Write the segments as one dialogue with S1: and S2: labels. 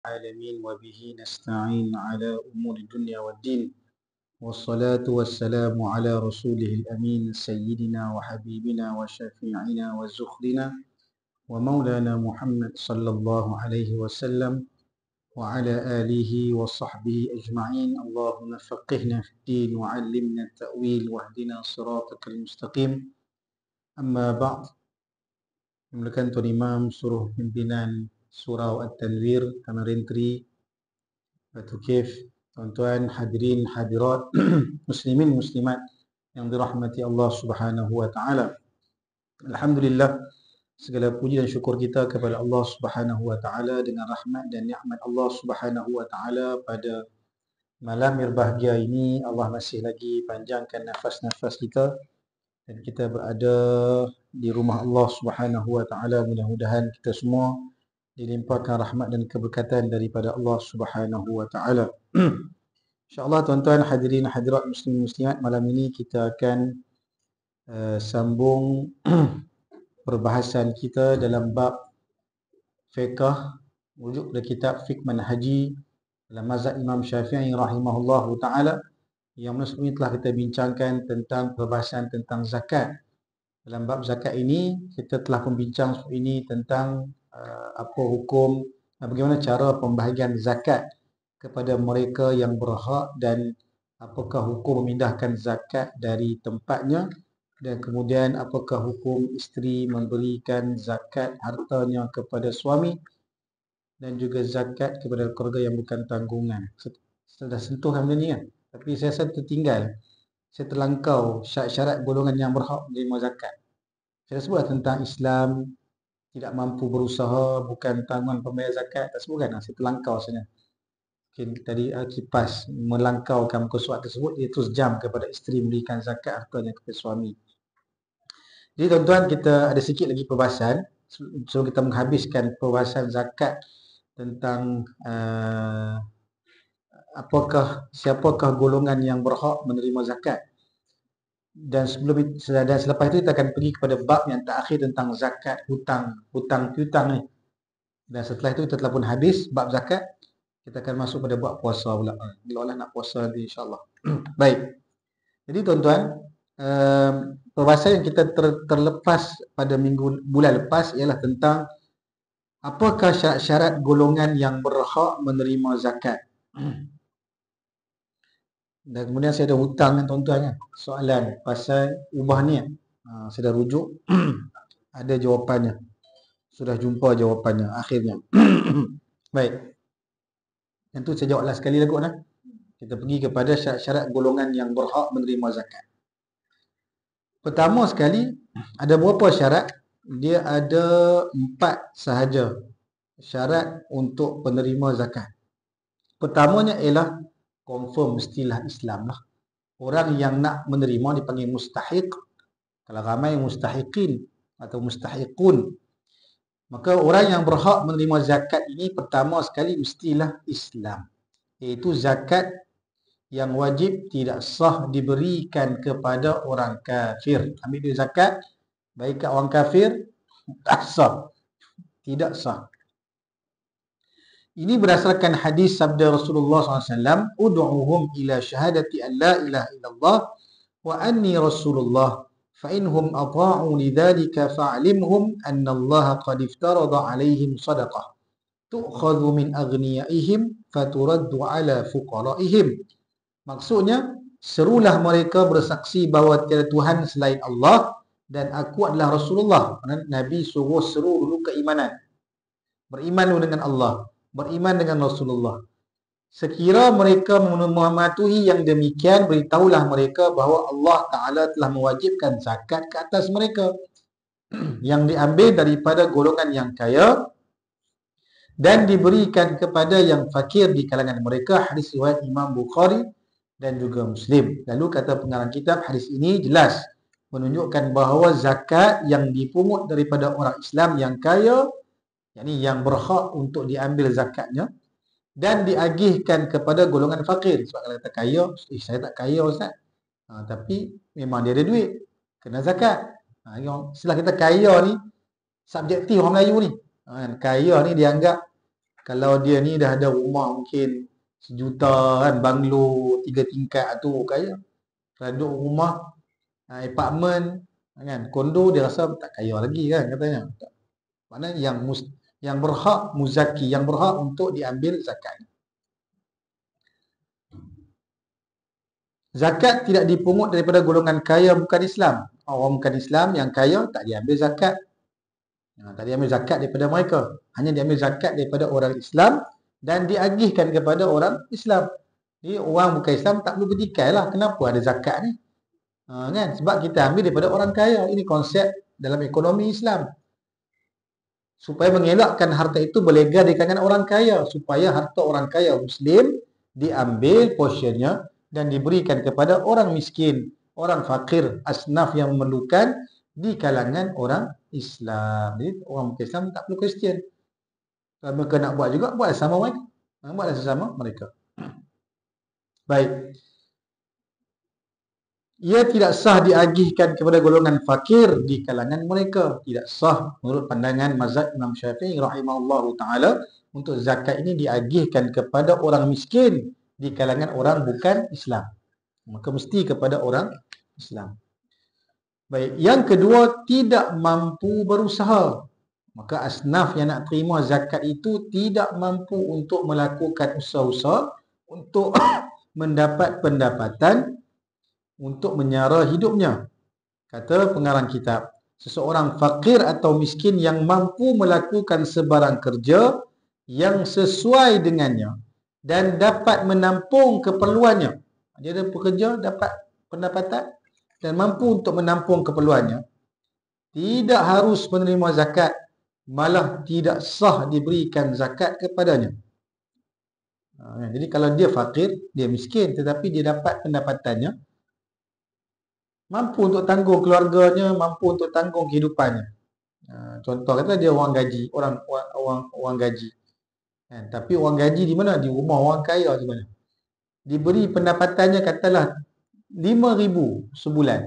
S1: العالمين وبه نستعين على أمور الدنيا والدين والصلاة والسلام على رسوله الأمين سيدنا وحبيبنا وشفيعنا وزخرنا ومولانا محمد صلى الله عليه وسلم وعلى آله وصحبه أجمعين. اللهم فقهنا في الدين وعلمنا التأويل واهدنا صراطك المستقيم. أما بعد، Memulakan Tuan Imam suruh pimpinan Surau At-Tanwir Tamarin 3 Batu Kif. Tuan-tuan hadirin hadirat muslimin muslimat yang dirahmati Allah Subhanahu wa taala. Alhamdulillah, segala puji dan syukur kita kepada Allah Subhanahu wa taala dengan rahmat dan nikmat Allah Subhanahu wa taala pada malam berbahagia ini. Allah masih lagi panjangkan nafas-nafas kita dan kita berada di rumah Allah Subhanahu wa taala. Mudah-mudahan kita semua dilimpahkan rahmat dan keberkatan daripada Allah Subhanahu wa taala. Insya-Allah tuan-tuan hadirin hadirat muslimin muslimat, malam ini kita akan sambung perbahasan kita dalam bab fiqh, rujuk dari kitab Fiqh Manhaji dalam mazhab Imam Syafi'i rahimahullahu taala. Yang mana sebelum ini telah kita bincangkan tentang perbahasan tentang zakat. Dalam bab zakat ini kita telah membincang ini tentang apa hukum, bagaimana cara pembahagian zakat kepada mereka yang berhak dan apakah hukum memindahkan zakat dari tempatnya, dan kemudian apakah hukum isteri memberikan zakat hartanya kepada suami dan juga zakat kepada keluarga yang bukan tanggungan. Sudah sentuh benda ni kan? Tapi saya rasa tertinggal. Saya terlangkau syarat-syarat golongan yang berhak menerima zakat. Saya sebut tentang Islam, tidak mampu berusaha, bukan tanggungan pembayar zakat. Tak sebutkan, saya terlangkau sana. Mungkin tadi kipas melangkaukan muka surat tersebut, dia terus jam kepada isteri memberikan zakat hartanya kepada suami. Jadi tuan-tuan, kita ada sikit lagi perbahasan sebelum kita menghabiskan perbahasan zakat tentang siapakah golongan yang berhak menerima zakat. Dan selepas itu kita akan pergi kepada bab yang terakhir tentang zakat hutang piutang ni. Dan setelah itu kita telah pun habis bab zakat, kita akan masuk pada bab puasa pula. Bila nak puasa nanti insya-Allah. Baik. Jadi tuan-tuan, perbahasan yang kita terlepas pada bulan lepas ialah tentang apakah syarat-syarat golongan yang berhak menerima zakat. Dan kemudian saya ada hutang dengan tuan-tuan kan, soalan pasal ubah niat. Saya dah rujuk, ada jawapannya. Sudah jumpa jawapannya akhirnya. Baik. Yang tu saya jawablah sekali lagi lah. Kita pergi kepada syarat-syarat golongan yang berhak menerima zakat. Pertama sekali, ada berapa syarat? Dia ada 4 sahaja syarat untuk penerima zakat. Pertamanya ialah confirm mestilah Islam lah. Orang yang nak menerima dipanggil mustahiq. Kalau ramai mustahiqin atau mustahiqun, maka orang yang berhak menerima zakat ini pertama sekali mestilah Islam. Iaitu zakat yang wajib tidak sah diberikan kepada orang kafir. Ambil duit zakat baik kat orang kafir, tak sah. Tidak sah. Ini berdasarkan hadis sabda Rasulullah SAW, "Ud'uhum ila syahadati an la ilaha illallah wa anni Rasulullah, fa inhum ata'u lidzalika fa'limhum anna Allah qad iftarada 'alaihim shadaqah tu'khadhu min aghniyaihim faturaddu 'ala fuqaraihim." Maksudnya, serulah mereka bersaksi bahawa tiada Tuhan selain Allah dan aku adalah Rasulullah. Nabi suruh seru dulu keimanan. Beriman dulu dengan Allah, beriman dengan Rasulullah. Sekira mereka mematuhi yang demikian, beritahulah mereka bahawa Allah Ta'ala telah mewajibkan zakat ke atas mereka yang diambil daripada golongan yang kaya dan diberikan kepada yang fakir di kalangan mereka. Hadis riwayat Imam Bukhari dan juga Muslim. Lalu kata pengarang kitab, hadis ini jelas menunjukkan bahawa zakat yang dipungut daripada orang Islam yang kaya, yakni yang berhak untuk diambil zakatnya, dan diagihkan kepada golongan fakir. Sebab kalau kata kaya, saya tak kaya Ustaz, tapi memang dia ada duit, kena zakat. Istilah kita kaya ni subjektif orang Melayu ni. Kaya ni dianggap Kalau dia ni dah ada rumah mungkin 1 juta kan, banglo 3 tingkat tu kaya. Kalau duduk rumah, apartment kan, kondo, dia rasa tak kaya lagi kan katanya. Maknanya yang berhak muzaki, yang berhak untuk diambil zakat. Zakat tidak dipungut daripada golongan kaya bukan Islam. Orang bukan Islam yang kaya tak diambil zakat. Tak diambil zakat daripada mereka. Hanya diambil zakat daripada orang Islam dan diagihkan kepada orang Islam. Jadi orang bukan Islam tak perlu bertikai lah. Kenapa ada zakat ni? Kan? Sebab kita ambil daripada orang kaya. Ini konsep dalam ekonomi Islam. Supaya mengelakkan harta itu berlegar di kalangan orang kaya. Supaya harta orang kaya Muslim diambil portionnya dan diberikan kepada orang miskin, orang fakir, asnaf yang memerlukan di kalangan orang Islam. Jadi orang bukan Islam tak perlu Kristian. Kalau mereka nak buat juga, buatlah sama mereka. Buatlah sesama mereka. Baik. Ia tidak sah diagihkan kepada golongan fakir di kalangan mereka. Tidak sah menurut pandangan mazhab Imam Syafi'i rahimahullahu ta'ala untuk zakat ini diagihkan kepada orang miskin di kalangan orang bukan Islam. Maka mesti kepada orang Islam. Baik, yang kedua, tidak mampu berusaha. Maka asnaf yang nak terima zakat itu tidak mampu untuk melakukan usaha-usaha untuk mendapat pendapatan untuk menyara hidupnya. Kata pengarang kitab, seseorang fakir atau miskin yang mampu melakukan sebarang kerja yang sesuai dengannya dan dapat menampung keperluannya. Dia ada pekerja, dapat pendapatan dan mampu untuk menampung keperluannya. Tidak harus menerima zakat, malah tidak sah diberikan zakat kepadanya. Jadi kalau dia fakir, dia miskin tetapi dia dapat pendapatannya, mampu untuk tanggung keluarganya, mampu untuk tanggung kehidupannya. Contoh kata dia orang gaji, orang gaji. Tapi orang gaji di mana? Di rumah orang kaya di mana? Diberi pendapatannya katalah 5,000 sebulan.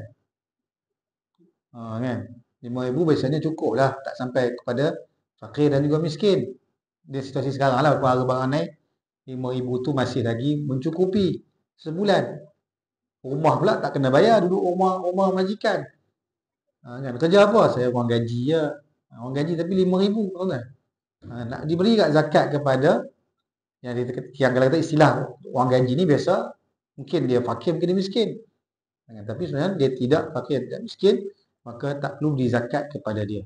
S1: Kan? 5,000 biasanya cukup lah, tak sampai kepada fakir dan juga miskin. Dia situasi sekarang lah, harga barang naik, 5,000 tu masih lagi mencukupi sebulan. Rumah pula tak kena bayar, duduk rumah majikan. Kan? Kerja apa? Saya orang gaji je. Orang gaji tapi 5,000 kan? Nak diberi kat zakat kepada yang kalau kata istilah orang gaji ni biasa, mungkin dia fakir, mungkin dia miskin. Tapi sebenarnya dia tidak fakir, tidak miskin, maka tak perlu beri zakat kepada dia.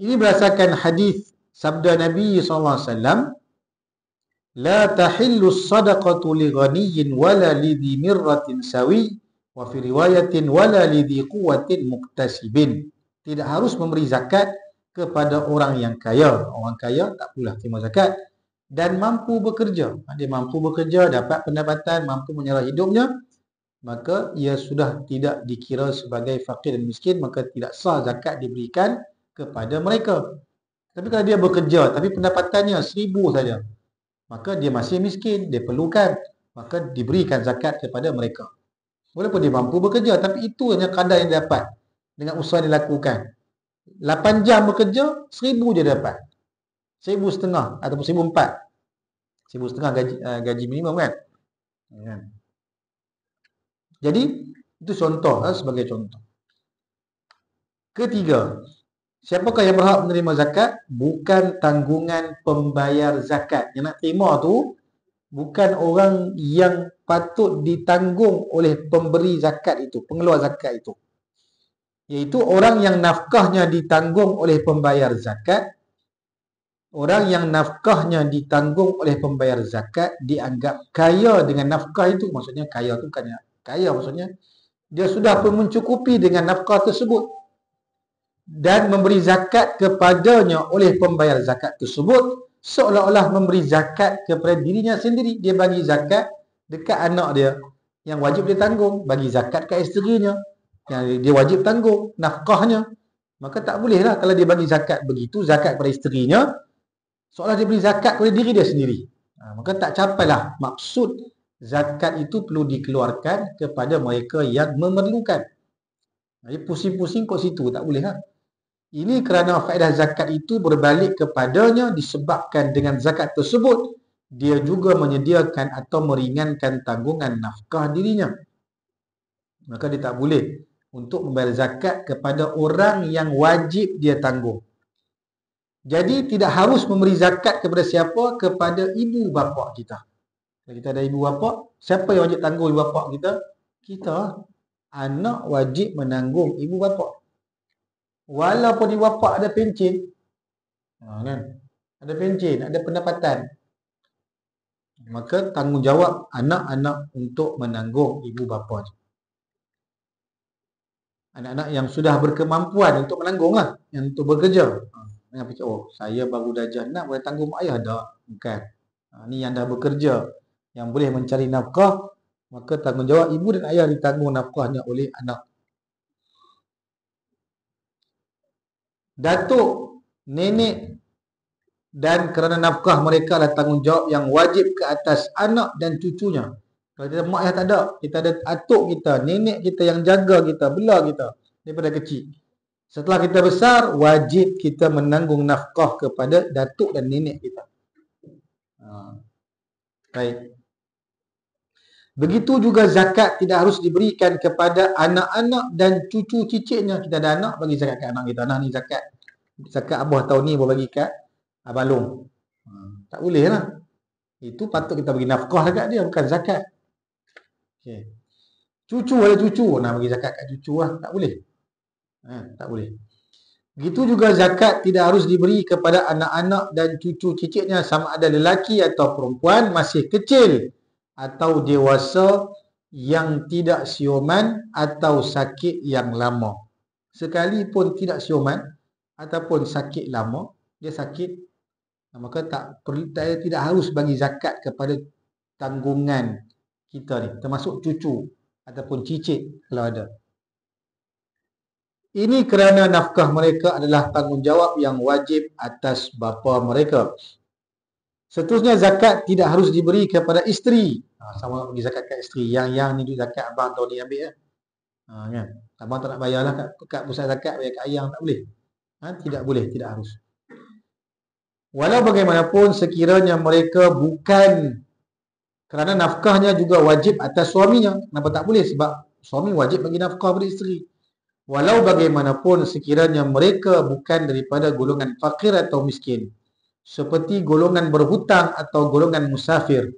S1: Ini berdasarkan hadis sabda Nabi SAW, la tahillu sadaqatu li ghaniyyin wala li dhi mirratin sawi wa fi riwayatin wala li dhi quwwatin muktasibin. Tidak harus memberi zakat kepada orang yang kaya. Orang kaya tak perlulah terima zakat dan mampu bekerja. Dia mampu bekerja, dapat pendapatan, mampu menyara hidupnya, maka ia sudah tidak dikira sebagai fakir dan miskin, maka tidak sah zakat diberikan kepada mereka. Tapi kalau dia bekerja tapi pendapatannya 1,000 saja, maka dia masih miskin, dia perlukan, maka diberikan zakat kepada mereka. Walaupun dia mampu bekerja, tapi itu hanya kadar yang dia dapat dengan usaha yang dilakukan. 8 jam bekerja, 1,000 dia dapat. 1,500 ataupun 1,400. 1,500 gaji minimum kan? Jadi, itu contoh, sebagai contoh. Ketiga, siapakah yang berhak menerima zakat? Bukan tanggungan pembayar zakat. Yang nak terima tu bukan orang yang patut ditanggung oleh pemberi zakat itu, pengeluar zakat itu. Iaitu orang yang nafkahnya ditanggung oleh pembayar zakat. Orang yang nafkahnya ditanggung oleh pembayar zakat dianggap kaya dengan nafkah itu. Maksudnya kaya tu bukannya kaya, maksudnya dia sudah pun mencukupi dengan nafkah tersebut dan memberi zakat kepadanya oleh pembayar zakat tersebut seolah-olah memberi zakat kepada dirinya sendiri. Dia bagi zakat dekat anak dia yang wajib dia tanggung, bagi zakat kat isterinya yang dia wajib tanggung nafkahnya. Maka tak bolehlah kalau dia bagi zakat begitu, zakat kepada isterinya, seolah dia beri zakat kepada diri dia sendiri. Maka tak capailah maksud zakat itu perlu dikeluarkan kepada mereka yang memerlukan. Jadi pusing-pusing kat situ tak boleh lah. Ini kerana faedah zakat itu berbalik kepadanya disebabkan dengan zakat tersebut dia juga menyediakan atau meringankan tanggungan nafkah dirinya. Maka dia tak boleh untuk membayar zakat kepada orang yang wajib dia tanggung. Jadi tidak harus memberi zakat kepada siapa? Kepada ibu bapa kita. Kalau kita ada ibu bapa, siapa yang wajib tanggung ibu bapa kita? Kita. Anak wajib menanggung ibu bapa. Walaupun ibu bapa ada pencen, kan? Ada pencen, ada pendapatan, maka tanggungjawab anak-anak untuk menanggung ibu bapa. Anak-anak yang sudah berkemampuan untuk menanggung lah, yang untuk bekerja. Jangan fikir, oh saya baru darjah 6 boleh tanggung mak ayah. Tak, bukan. Ni yang dah bekerja, yang boleh mencari nafkah, maka tanggungjawab ibu dan ayah ditanggung nafkahnya oleh anak. Datuk, nenek dan kerana nafkah mereka adalah tanggungjawab yang wajib ke atas anak dan cucunya. Kalau kita mak ayah tak ada, kita ada atuk kita, nenek kita yang jaga kita, bela kita daripada kecil. Setelah kita besar, wajib kita menanggung nafkah kepada datuk dan nenek kita. Baik. Begitu juga zakat tidak harus diberikan kepada anak-anak dan cucu cicitnya. Kita ada anak, bagi zakat kat anak kita. Nah ni zakat. Zakat abah tahun ni boleh bagi kat abang long. Tak boleh lah. Itu patut kita bagi nafkah dekat dia, bukan zakat. Okay. Cucu ada cucu, nak bagi zakat kat cucu lah. Tak boleh. Tak boleh. Begitu juga zakat tidak harus diberi kepada anak-anak dan cucu cicitnya, sama ada lelaki atau perempuan, masih kecil atau dewasa, yang tidak siuman atau sakit yang lama. Sekalipun tidak siuman ataupun sakit lama, dia sakit, maka tidak harus bagi zakat kepada tanggungan kita ni, termasuk cucu ataupun cicit kalau ada. Ini kerana nafkah mereka adalah tanggungjawab yang wajib atas bapa mereka. Seterusnya, zakat tidak harus diberi kepada isteri. Sama bagi zakat kat isteri. Yang ni duit zakat abang tahun ni ambil. Kan? Abang tak nak bayar lah kat pusat zakat, bayar kat ayang, tak boleh. Tidak boleh, tidak harus. Walau bagaimanapun, sekiranya mereka bukan, kerana nafkahnya juga wajib atas suaminya. Kenapa tak boleh? Sebab suami wajib bagi nafkah pada isteri. Walau bagaimanapun, sekiranya mereka bukan daripada golongan fakir atau miskin, seperti golongan berhutang atau golongan musafir,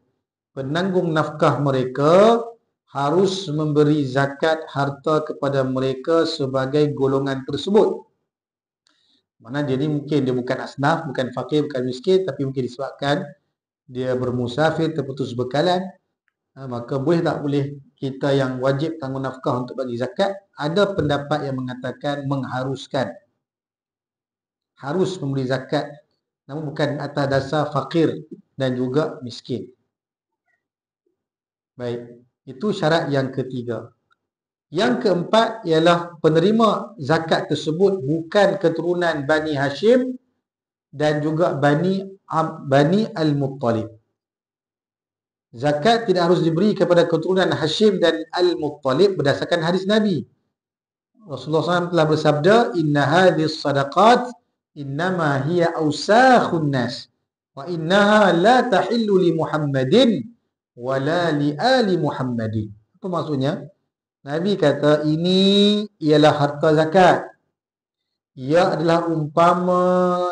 S1: penanggung nafkah mereka harus memberi zakat harta kepada mereka sebagai golongan tersebut. Mana dia ni mungkin dia bukan asnaf, bukan fakir, bukan miskin, tapi mungkin disebabkan dia bermusafir, terputus bekalan, maka boleh tak boleh kita yang wajib tanggung nafkah untuk bagi zakat? Ada pendapat yang mengatakan mengharuskan, harus memberi zakat, namun bukan atas dasar fakir dan juga miskin. Baik, itu syarat yang ketiga. Yang keempat ialah penerima zakat tersebut bukan keturunan Bani Hashim dan juga Bani Al-Muttalib. Zakat tidak harus diberi kepada keturunan Hashim dan Al-Muttalib berdasarkan hadis Nabi. Rasulullah SAW telah bersabda, "Inna hadhis sadaqat innama hiya awsakhun nas wa innaha la tahillu li Muhammadin wa la li ali Muhammadin." Apa maksudnya? Nabi kata ini ialah harta zakat. Ia adalah umpama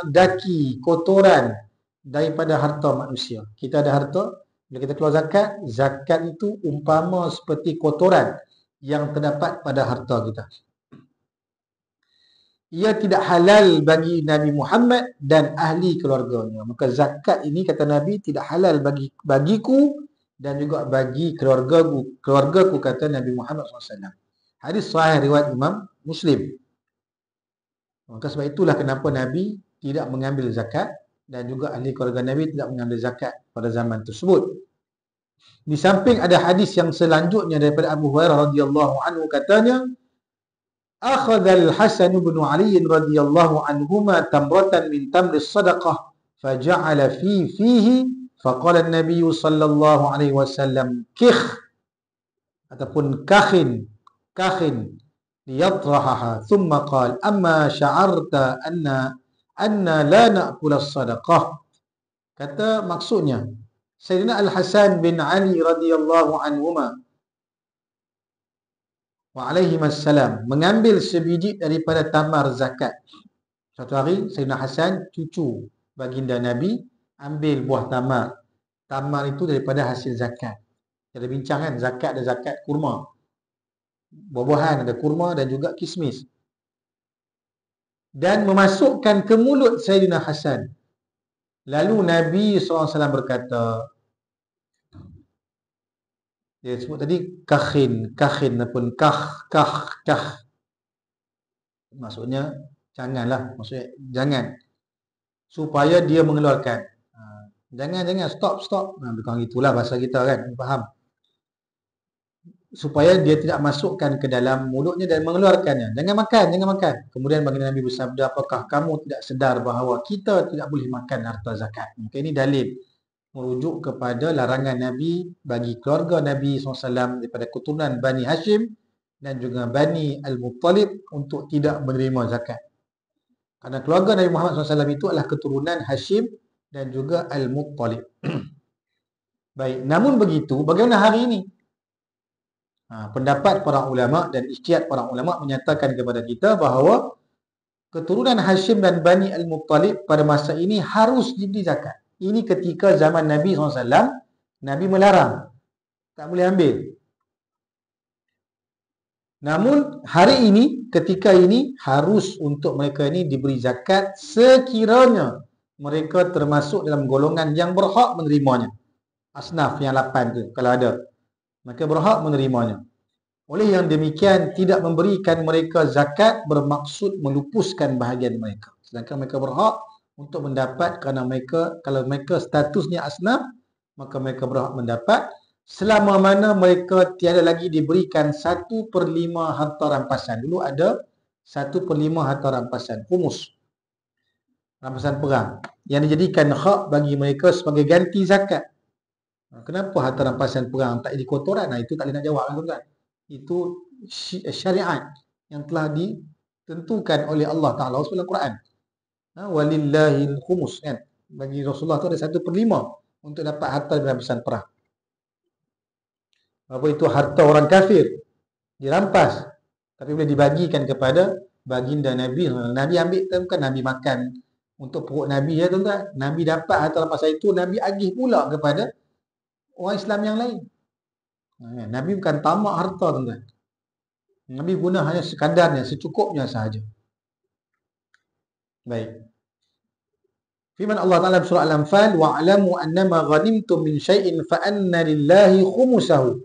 S1: daki, kotoran daripada harta manusia. Kita ada harta, bila kita keluar zakat, zakat itu umpama seperti kotoran yang terdapat pada harta kita. Ia tidak halal bagi Nabi Muhammad dan ahli keluarganya. Maka zakat ini, kata Nabi, tidak halal bagiku dan juga bagi keluargaku, kata Nabi Muhammad SAW. Hadis sahih riwayat Imam Muslim. Maka sebab itulah kenapa Nabi tidak mengambil zakat dan juga ahli keluarga Nabi tidak mengambil zakat pada zaman tersebut. Di samping ada hadis yang selanjutnya daripada Abu Hurairah radhiyallahu anhu, katanya, "Akhadha al-Hasan bin Ali radhiyallahu anhuma tamratan min tamri sadaqah faja'ala fihi faqala an-nabiy sallallahu alaihi wasallam kikh ataupun kakhin liyatrahaha thumma qala amma sya'arta anna la na'kul as-sadaqah. Kata maksudnya Sayyidina Al-Hasan bin Ali radhiyallahu anhuma wa alaihi wassalam mengambil sebiji daripada tamar zakat. Satu hari Sayyidina Hasan, cucu baginda Nabi, ambil buah tamar. Tamar itu daripada hasil zakat. Ada bincang kan, zakat ada zakat kurma. Buah-buahan ada kurma dan juga kismis. Dan memasukkan ke mulut Sayyidina Hasan. Lalu Nabi SAW berkata, dia sebut tadi kakhin ataupun kah. Maksudnya janganlah, maksudnya jangan. Supaya dia mengeluarkan. Jangan, stop. Bukan itulah bahasa kita kan, faham. Supaya dia tidak masukkan ke dalam mulutnya dan mengeluarkannya. Jangan makan. Kemudian baginda Nabi bersabda, apakah kamu tidak sedar bahawa kita tidak boleh makan harta zakat? Maka ini dalil merujuk kepada larangan Nabi bagi keluarga Nabi SAW daripada keturunan Bani Hashim dan juga Bani Al-Muttalib untuk tidak menerima zakat. Karena keluarga Nabi Muhammad SAW itu adalah keturunan Hashim dan juga Al-Muttalib. Baik, namun begitu, bagaimana hari ini? Pendapat para ulama dan ijtihad para ulama menyatakan kepada kita bahawa keturunan Hashim dan Bani Al-Muttalib pada masa ini harus diberi zakat. Ini ketika zaman Nabi SAW, Nabi melarang, tak boleh ambil. Namun hari ini, ketika ini harus untuk mereka ini diberi zakat sekiranya mereka termasuk dalam golongan yang berhak menerimanya. Asnaf yang 8 tu kalau ada, maka berhak menerimanya. Oleh yang demikian, tidak memberikan mereka zakat bermaksud melupuskan bahagian mereka. Sedangkan mereka berhak untuk mendapat kerana mereka, kalau mereka statusnya asnaf, maka mereka berhak mendapat selama mana mereka tiada lagi diberikan 1/5 harta rampasan. Dulu ada 1/5 harta rampasan, humus, rampasan perang, yang dijadikan hak bagi mereka sebagai ganti zakat. Kenapa harta rampasan perang tak jadi kotoran? Itu tak boleh nak jawab kan tuan-tuan. Itu syariat yang telah ditentukan oleh Allah Ta'ala dalam Quran. Walillahil khumus kan. Bagi Rasulullah tu ada 1/5 untuk dapat harta rampasan perang. Apa itu harta orang kafir dirampas, tapi boleh dibagikan kepada baginda Nabi. Nabi ambil tu bukan Nabi makan untuk perut Nabi ya tuan-tuan. Nabi dapat harta rampasan itu, Nabi agih pula kepada orang Islam yang lain. Nabi bukan tamak harta tuan-tuan. Nabi guna hanya sekadarnya, secukupnya sahaja. Baik. Firman Allah Ta'ala surah Al-Anfal, wa'alamu annama ghanimtum min syai'in fa'anna lillahi khumusahu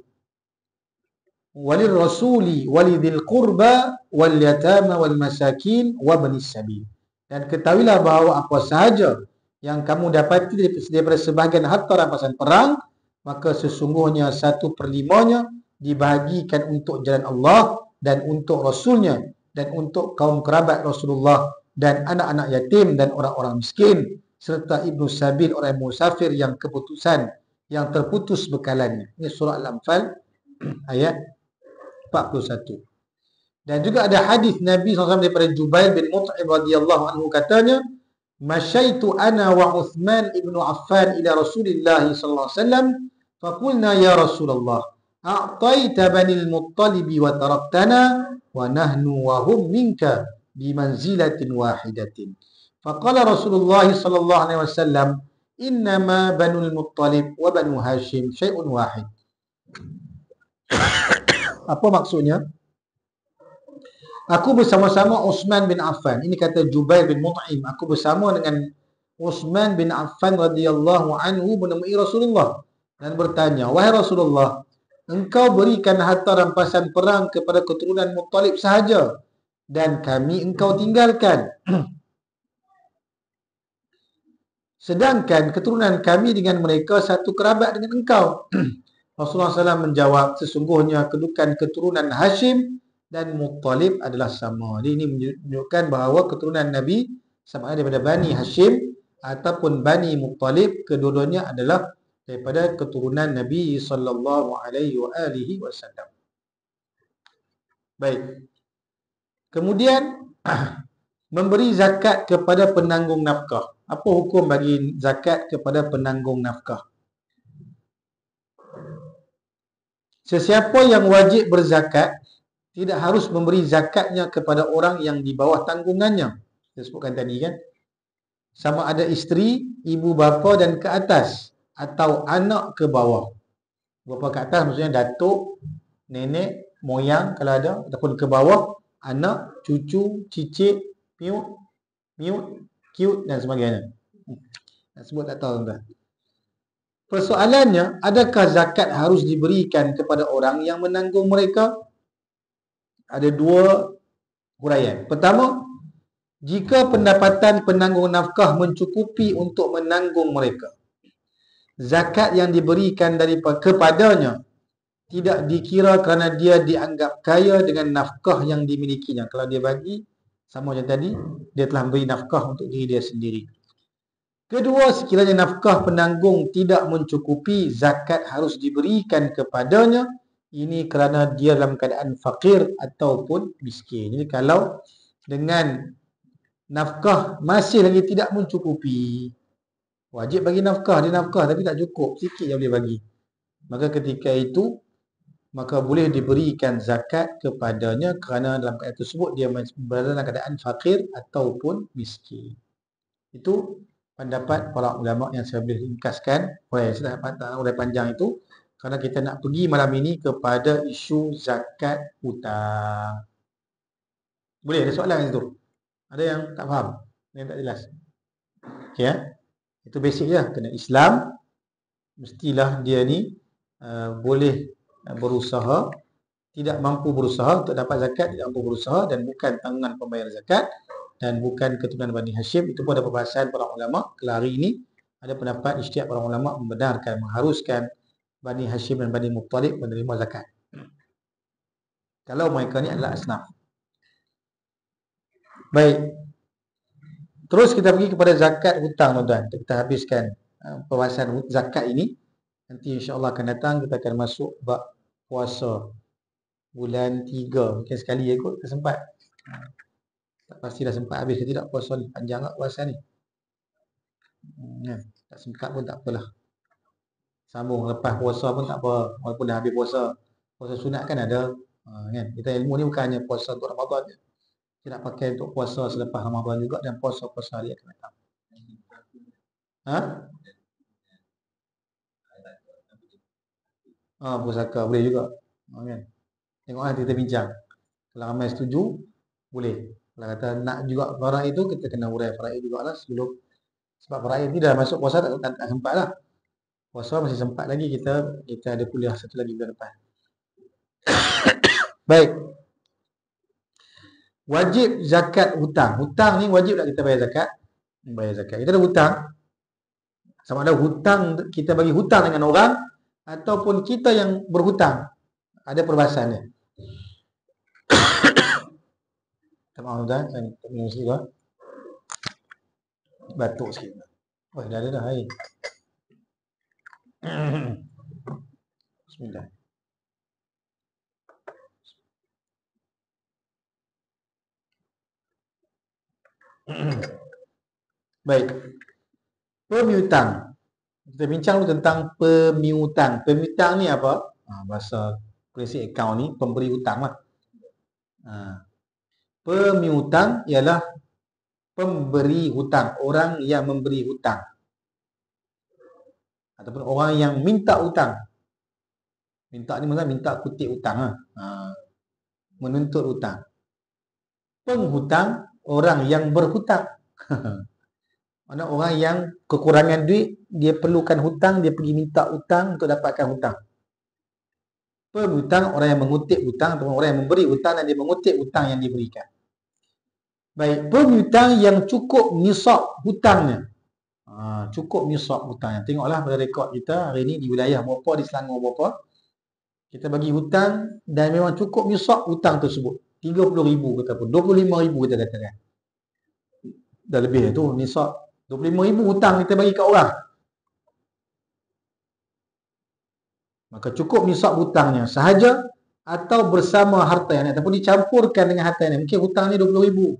S1: walil rasuli walidhil qurba wal yatama wal masakin wa banis sabil. Dan ketahuilah bahawa apa sahaja yang kamu dapati daripada sebahagian harta rampasan perang, maka sesungguhnya 1/5-nya dibahagikan untuk jalan Allah dan untuk Rasulnya dan untuk kaum kerabat Rasulullah dan anak-anak yatim dan orang-orang miskin serta ibnu sabil, orang musafir yang terputus bekalannya. Ini surah Al-Anfal ayat 41. Dan juga ada hadis Nabi SAW daripada Jubair bin Mut'im radhiyallahu anhu, katanya, masyaitu ana wa Uthman ibn Affan ila Rasulillah sallallahu alaihi wasallam faqulna ya Rasulullah a'taita banil Muttalib wa taraktana wa nahnu wa hum minka bimanzilatin wahidatin. Faqala Rasulullah sallallahu alaihi wasallam innama banul Muttalib wa banu Hashim syai'un wahid. Apa maksudnya? Aku bersama-sama Uthman bin Affan. Ini kata Jubair bin Mut'im. Aku bersama dengan Uthman bin Affan radhiyallahu anhu menemui Rasulullah dan bertanya, wahai Rasulullah, engkau berikan harta rampasan perang kepada keturunan Muttalib sahaja dan kami engkau tinggalkan. Sedangkan keturunan kami dengan mereka satu kerabat dengan engkau. Rasulullah SAW menjawab, sesungguhnya kedudukan keturunan Hashim dan Muttalib adalah sama. Jadi ini menunjukkan bahawa keturunan Nabi sama ada daripada Bani Hashim ataupun Bani Muttalib, kedua-duanya adalah daripada keturunan Nabi sallallahu alaihi wasallam. Baik. Kemudian memberi zakat kepada penanggung nafkah. Apa hukum bagi zakat kepada penanggung nafkah? Sesiapa yang wajib berzakat tidak harus memberi zakatnya kepada orang yang di bawah tanggungannya. Saya sebutkan tadi kan. Sama ada isteri, ibu bapa dan ke atas atau anak ke bawah. Bapa ke atas maksudnya datuk, nenek, moyang kalau ada, ataupun ke bawah anak, cucu, cicit, piut, miut, kiut dan sebagainya. Nak sebut tak tahu tuan. Persoalannya, adakah zakat harus diberikan kepada orang yang menanggung mereka? Ada dua huraian. Pertama, jika pendapatan penanggung nafkah mencukupi untuk menanggung mereka, zakat yang diberikan kepadanya tidak dikira kerana dia dianggap kaya dengan nafkah yang dimilikinya. Kalau dia bagi, sama macam tadi, dia telah memberi nafkah untuk diri dia sendiri. Kedua, sekiranya nafkah penanggung tidak mencukupi, zakat harus diberikan kepadanya. Ini kerana dia dalam keadaan fakir ataupun miskin. Jadi kalau dengan nafkah masih lagi tidak mencukupi, wajib bagi nafkah, dia nafkah tapi tak cukup, sikit yang boleh bagi, maka ketika itu maka boleh diberikan zakat kepadanya kerana dalam keadaan tersebut dia berada dalam keadaan fakir ataupun miskin. Itu pendapat para ulama yang saya boleh ringkaskan. Saya tak uraian panjang itu kerana kita nak pergi malam ini kepada isu zakat hutang. Boleh ada soalan itu? Ada yang tak faham? Yang tak jelas? Okey ya. Itu basic je. Kena Islam, mestilah dia ni boleh berusaha, tidak mampu berusaha untuk dapat zakat, tidak mampu berusaha dan bukan tanggungan pembayar zakat dan bukan keturunan Bani Hashim. Itu pun ada perbahasan para ulama. Kalau hari ini ada pendapat ijtihad para ulama membenarkan, mengharuskan Bani Hashim dan Bani Muttalib menerima zakat kalau mereka ni adalah asnaf. Baik. Terus kita pergi kepada zakat hutang, tuan-tuan. Kita habiskan perbahasan zakat ini. Nanti insya-Allah akan datang kita akan masuk bab puasa bulan 3. Mungkin sekali kot tak sempat. Tak pasti dah sempat habis ke tidak puasa ni. Panjang tak puasa ni. Tak sempat pun tak apalah. Sambung lepas puasa pun tak apa. Walaupun dah habis puasa. Puasa sunat kan ada. Kan? Kita ilmu ni bukan hanya puasa untuk Ramadan je. Kita nak pakai untuk puasa selepas Ramadan juga dan puasa-puasa hari akan datang. Pusaka boleh juga. Kan? Tengoklah kita bincang. Kalau ramai setuju, boleh. Kalau kata nak juga faraid itu, kita kena urai faraid jugalah sebelum. Sebab faraid ni dah masuk puasa tak sempat lah. Puasa masih sempat lagi, kita ada kuliah satu lagi bulan depan. Baik. Wajib zakat hutang. Hutang ni wajib tak kita bayar zakat? Bayar zakat. Kita ada hutang. Sama ada hutang, kita bagi hutang dengan orang ataupun kita yang berhutang. Ada perbahasannya. Maaf tuan, saya minum sikit lah. Batuk sikit. Oh, dah ada air. Bismillah. Baik. Pemiutang. Kita bincang dulu tentang pemiutang. Pemiutang ni apa? Bahasa prinsip akaun ni pemberi hutang lah. Pemiutang ialah pemberi hutang, orang yang memberi hutang ataupun orang yang minta hutang. Minta ni maksudnya minta kutip hutang menuntut hutang. Penghutang orang yang berhutang. Mana orang yang kekurangan duit, dia perlukan hutang, dia pergi minta hutang untuk dapatkan hutang. Pemiutang orang yang mengutip hutang ataupun orang yang memberi hutang dan dia mengutip hutang yang diberikan. Baik, pemiutang yang cukup nisab hutangnya. Cukup nisab hutangnya. Tengoklah pada rekod kita hari ini di wilayah berapa, di Selangor berapa. Kita bagi hutang dan memang cukup nisab hutang tersebut. 30,000 kata pun, 25,000 kita katakan. Dah lebih tu nisab. 25,000 hutang kita bagi kat orang. Maka cukup nisab hutangnya sahaja atau bersama harta yang lain ataupun dicampurkan dengan harta yang lain. Mungkin hutang ni 20,000.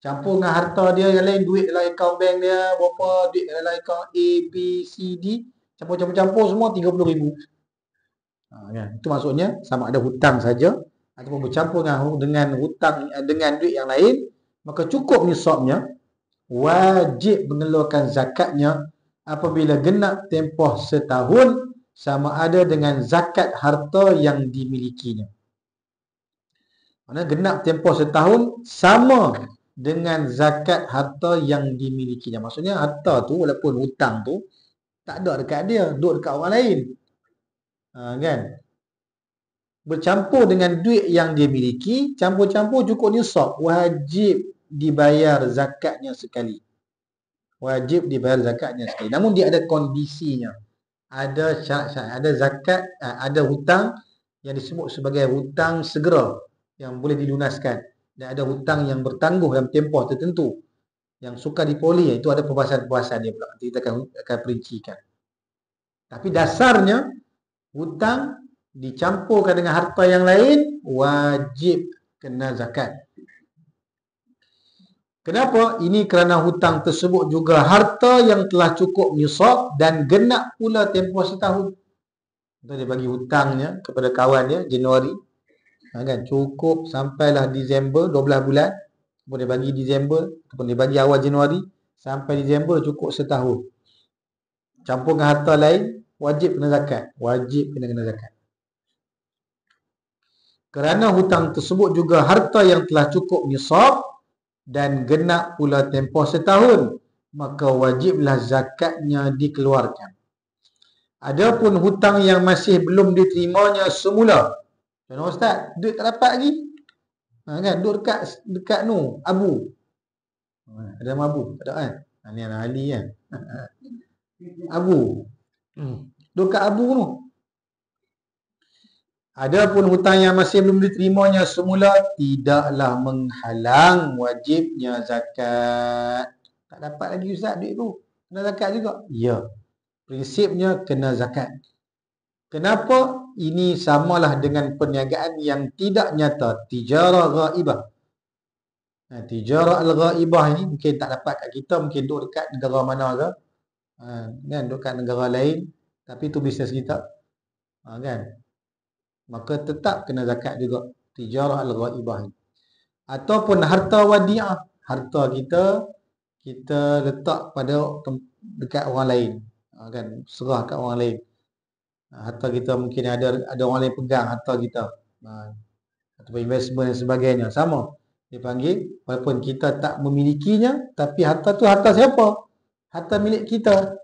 S1: Campur dengan harta dia yang lain, duit dalam akaun bank dia, berapa duit dalam akaun A, B, C, D, campur semua 30,000. Kan? Itu maksudnya sama ada hutang saja ataupun bercampur dengan hutang dengan duit yang lain, maka cukup nisabnya, wajib mengeluarkan zakatnya apabila genap tempoh setahun sama ada dengan zakat harta yang dimilikinya. Mana genap tempoh setahun sama dengan zakat harta yang dimilikinya. Maksudnya harta tu walaupun hutang tu tak ada dekat dia, duduk dekat orang lain. Kan? Bercampur dengan duit yang dia miliki, campur-campur cukup nisab, wajib dibayar zakatnya sekali. Wajib dibayar zakatnya sekali. Namun dia ada kondisinya. Ada syarat-syarat, ada zakat, ada hutang yang disebut sebagai hutang segera yang boleh dilunaskan, dan ada hutang yang bertangguh dalam tempoh tertentu yang sukar dipoli. Itu ada perbahasan-perbahasan dia pula. Nanti kita akan perincikan. Tapi dasarnya hutang dicampurkan dengan harta yang lain, wajib kena zakat. Kenapa? Ini kerana hutang tersebut juga harta yang telah cukup nisab dan genap pula tempoh setahun. Dia bagi hutangnya kepada kawan dia Januari, kan, cukup sampailah Disember, 12 bulan. Kemudian dia bagi Disember, ataupun dia bagi awal Januari sampai Disember, cukup setahun. Campur dengan harta lain, wajib kena zakat. Wajib kena zakat. Kerana hutang tersebut juga harta yang telah cukup nisab dan genap pula tempoh setahun, maka wajiblah zakatnya dikeluarkan. Adapun hutang yang masih belum diterimanya semula, contoh Ustaz, duit tak dapat lagi, kan, duduk dekat Abu. Ada nama Abu? Tak ada kan? Ni anak Ali kan? Abu. Duduk kat Abu tu. Adapun hutang yang masih belum diterimanya semula, tidaklah menghalang wajibnya zakat. Tak dapat lagi Ustaz duit tu, kena zakat juga? Ya, prinsipnya kena zakat. Kenapa? Ini samalah dengan perniagaan yang tidak nyata, tijarah ghaibah. Tijarah al-ghaibah ini mungkin tak dapat kat kita, mungkin duduk dekat negara mana ke, kan, duduk kat negara lain, tapi tu bisnes kita, kan, maka tetap kena zakat juga, tijarah al-ghaibah. Ataupun harta wadi'ah, harta kita letak pada dekat orang lain, kan, serah kat orang lain. Harta kita mungkin ada orang lain pegang harta kita, ataupun investment dan sebagainya, sama dia panggil, walaupun kita tak memilikinya, tapi harta tu harta siapa? Harta milik kita.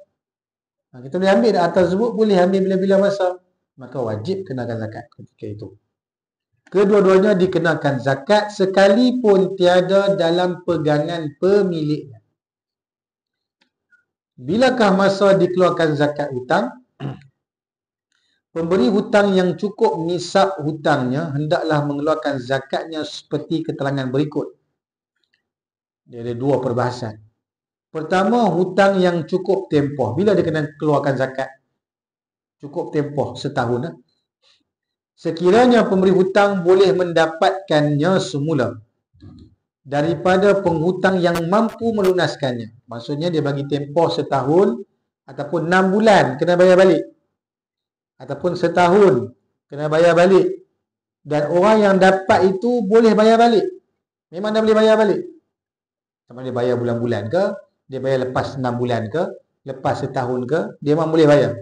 S1: Kita boleh ambil harta tersebut, boleh ambil bila-bila masa, maka wajib kenakan zakat ketika itu. Kedua-duanya dikenakan zakat sekalipun tiada dalam pegangan pemiliknya. Bilakah masa dikeluarkan zakat hutang? Pemberi hutang yang cukup nisab hutangnya hendaklah mengeluarkan zakatnya seperti keterangan berikut. Dia ada dua perbahasan. Pertama, hutang yang cukup tempoh. Bila dia kena keluarkan zakat? Cukup tempoh setahun. Sekiranya pemberi hutang boleh mendapatkannya semula daripada penghutang yang mampu melunaskannya. Maksudnya dia bagi tempoh setahun ataupun 6 bulan kena bayar balik, ataupun setahun kena bayar balik, dan orang yang dapat itu boleh bayar balik, memang dah boleh bayar balik. Sama dia bayar bulan-bulan ke, dia bayar lepas 6 bulan ke, lepas setahun ke, dia memang boleh bayar.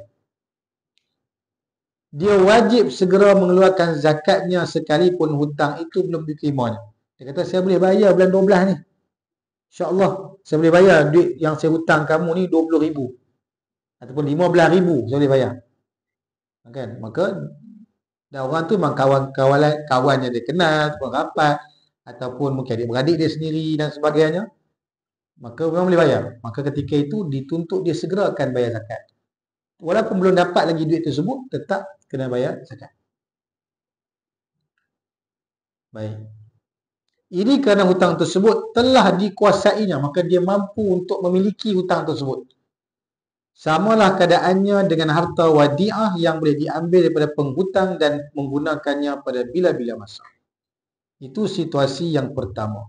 S1: Dia wajib segera mengeluarkan zakatnya sekalipun hutang itu belum diterimanya. Dia kata, saya boleh bayar bulan 12 ni, InsyaAllah saya boleh bayar duit yang saya hutang kamu ni 20,000 ataupun 15,000 saya boleh bayar, kan? Maka dan orang tu memang kawannya dia kenal, ataupun rapat, ataupun mungkin adik-beradik dia sendiri dan sebagainya, maka memang boleh bayar. Maka ketika itu dituntut dia segerakan bayar zakat. Walaupun belum dapat lagi duit tersebut, tetap kena bayar zakat. Baik. Ini kerana hutang tersebut telah dikuasainya, maka dia mampu untuk memiliki hutang tersebut. Samalah keadaannya dengan harta wadi'ah yang boleh diambil daripada penghutang dan menggunakannya pada bila-bila masa. Itu situasi yang pertama.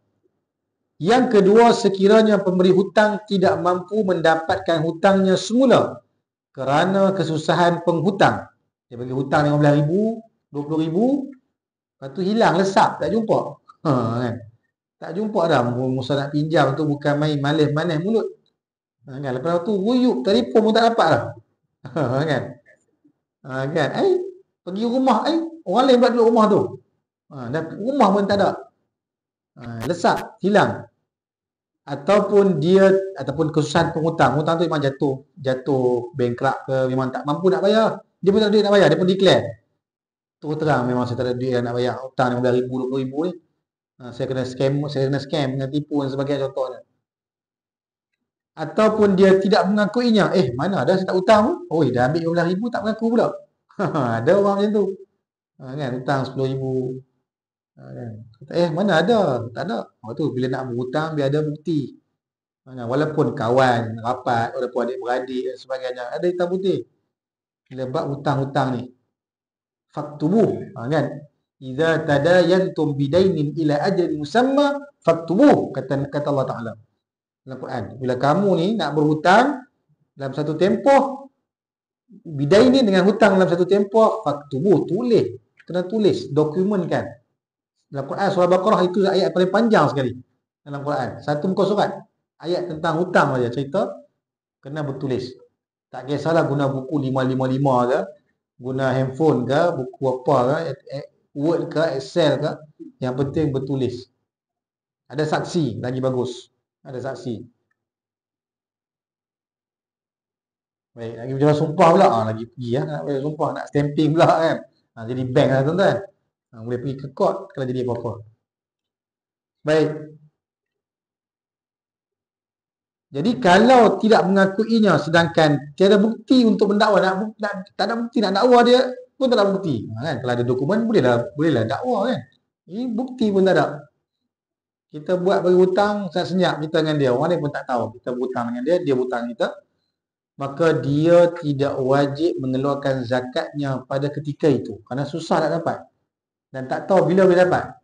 S1: Yang kedua, sekiranya pemberi hutang tidak mampu mendapatkan hutangnya semula kerana kesusahan penghutang. Dia bagi hutang RM15,000, RM20,000, lepas tu hilang, lesap, tak jumpa. Kan? Tak jumpa dah. Musa nak pinjam tu bukan main manis-manis mulut. Kan? Lepas tu ruyuk, telefon pun tak dapat dah. Kan? Kan? Pergi rumah, orang lain pula duduk rumah tu. Dan rumah pun tak ada. Lesap, hilang. Ataupun kesusahan penghutang. Hutang tu memang jatuh bankrupt ke, memang tak mampu nak bayar. Dia pun tak ada duit nak bayar, dia pun declare. Terus terang memang saya tak ada duit nak bayar hutang RM15,000, RM20,000 ni. Saya kena scam, kena tipu dan sebagainya contohnya. Ataupun dia tidak mengakuinya. Mana ada saya tak hutang pun. Dah ambil RM15,000 tak mengaku pula. Ada orang macam tu. Kan, hutang RM10,000. Kan. Mana ada? Tak ada. Tu bila nak berhutang biar ada bukti. Walaupun kawan, rapat, walaupun adik-beradik dan sebagainya, ada hitam putih. Bila bab hutang-hutang ni. Faktubuh. Kan? Idza tadayantum bidainin ila ajalin musamma faktubuh, kata Allah Taala dalam Quran. Bila kamu ni nak berhutang dalam satu tempoh, bidainin dengan hutang dalam satu tempoh, faktubuh, tulis. Kena tulis, dokumenkan. Dalam Quran surah Baqarah itu ayat paling panjang sekali dalam Quran. Satu muka surat. Ayat tentang hutang saja cerita, kena bertulis. Tak kisahlah guna buku 555 ke, guna handphone ke, buku apa ke, Word ke, Excel ke, yang penting bertulis. Ada saksi, lagi bagus. Ada saksi. Baik, lagi berjalan sumpah pula. Lagi pergi nak berjalan sumpah, nak stamping pula kan. Jadi bank lah tuan-tuan. Boleh pergi ke court kalau jadi apa-apa. Baik. Jadi kalau tidak mengakuinya sedangkan tiada bukti untuk mendakwa, tak ada bukti nak dakwa dia pun tak ada bukti. Kan? Kalau ada dokumen bolehlah dakwa kan. Ini bukti pun tak ada. Kita buat bagi hutang senyap kita dengan dia. Orang lain pun tak tahu kita berhutang dengan dia, dia berhutang kita. Maka dia tidak wajib mengeluarkan zakatnya pada ketika itu. Kerana susah nak dapat. Dan tak tahu bila boleh dapat.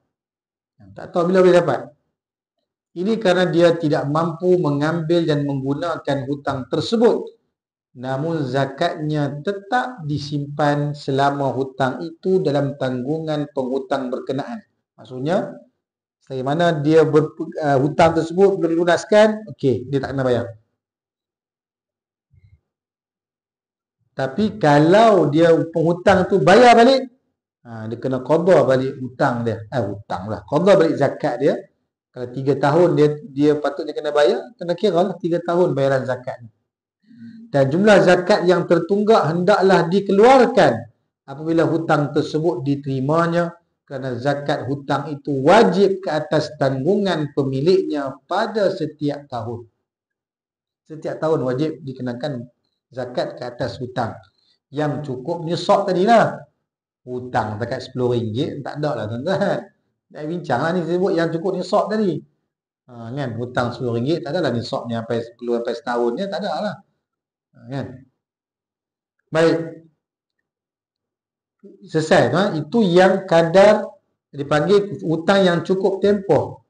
S1: Tak tahu bila boleh dapat. Ini kerana dia tidak mampu mengambil dan menggunakan hutang tersebut. Namun zakatnya tetap disimpan selama hutang itu dalam tanggungan penghutang berkenaan. Maksudnya, selagi mana dia hutang tersebut belum dilunaskan, okey, dia tak kena bayar. Tapi kalau dia penghutang tu bayar balik, dia kena qada balik hutang dia. Qada balik zakat dia. Kalau 3 tahun dia patutnya kena bayar, kena kira lah 3 tahun bayaran zakat. Dan jumlah zakat yang tertunggak hendaklah dikeluarkan apabila hutang tersebut diterimanya, kerana zakat hutang itu wajib ke atas tanggungan pemiliknya pada setiap tahun. Setiap tahun wajib dikenakan zakat ke atas hutang. Yang cukup nisab tadilah. Hutang dekat RM10 tak ada lah tuan-tuan. Dah bincang lah ni sebut yang cukup nisab tadi. Kan hutang RM10 tak adalah nisabnya sampai 10 sampai setahun ni, tak ada lah. Kan. Baik. Selesai tuan. Itu yang kadar dipanggil hutang yang cukup tempoh.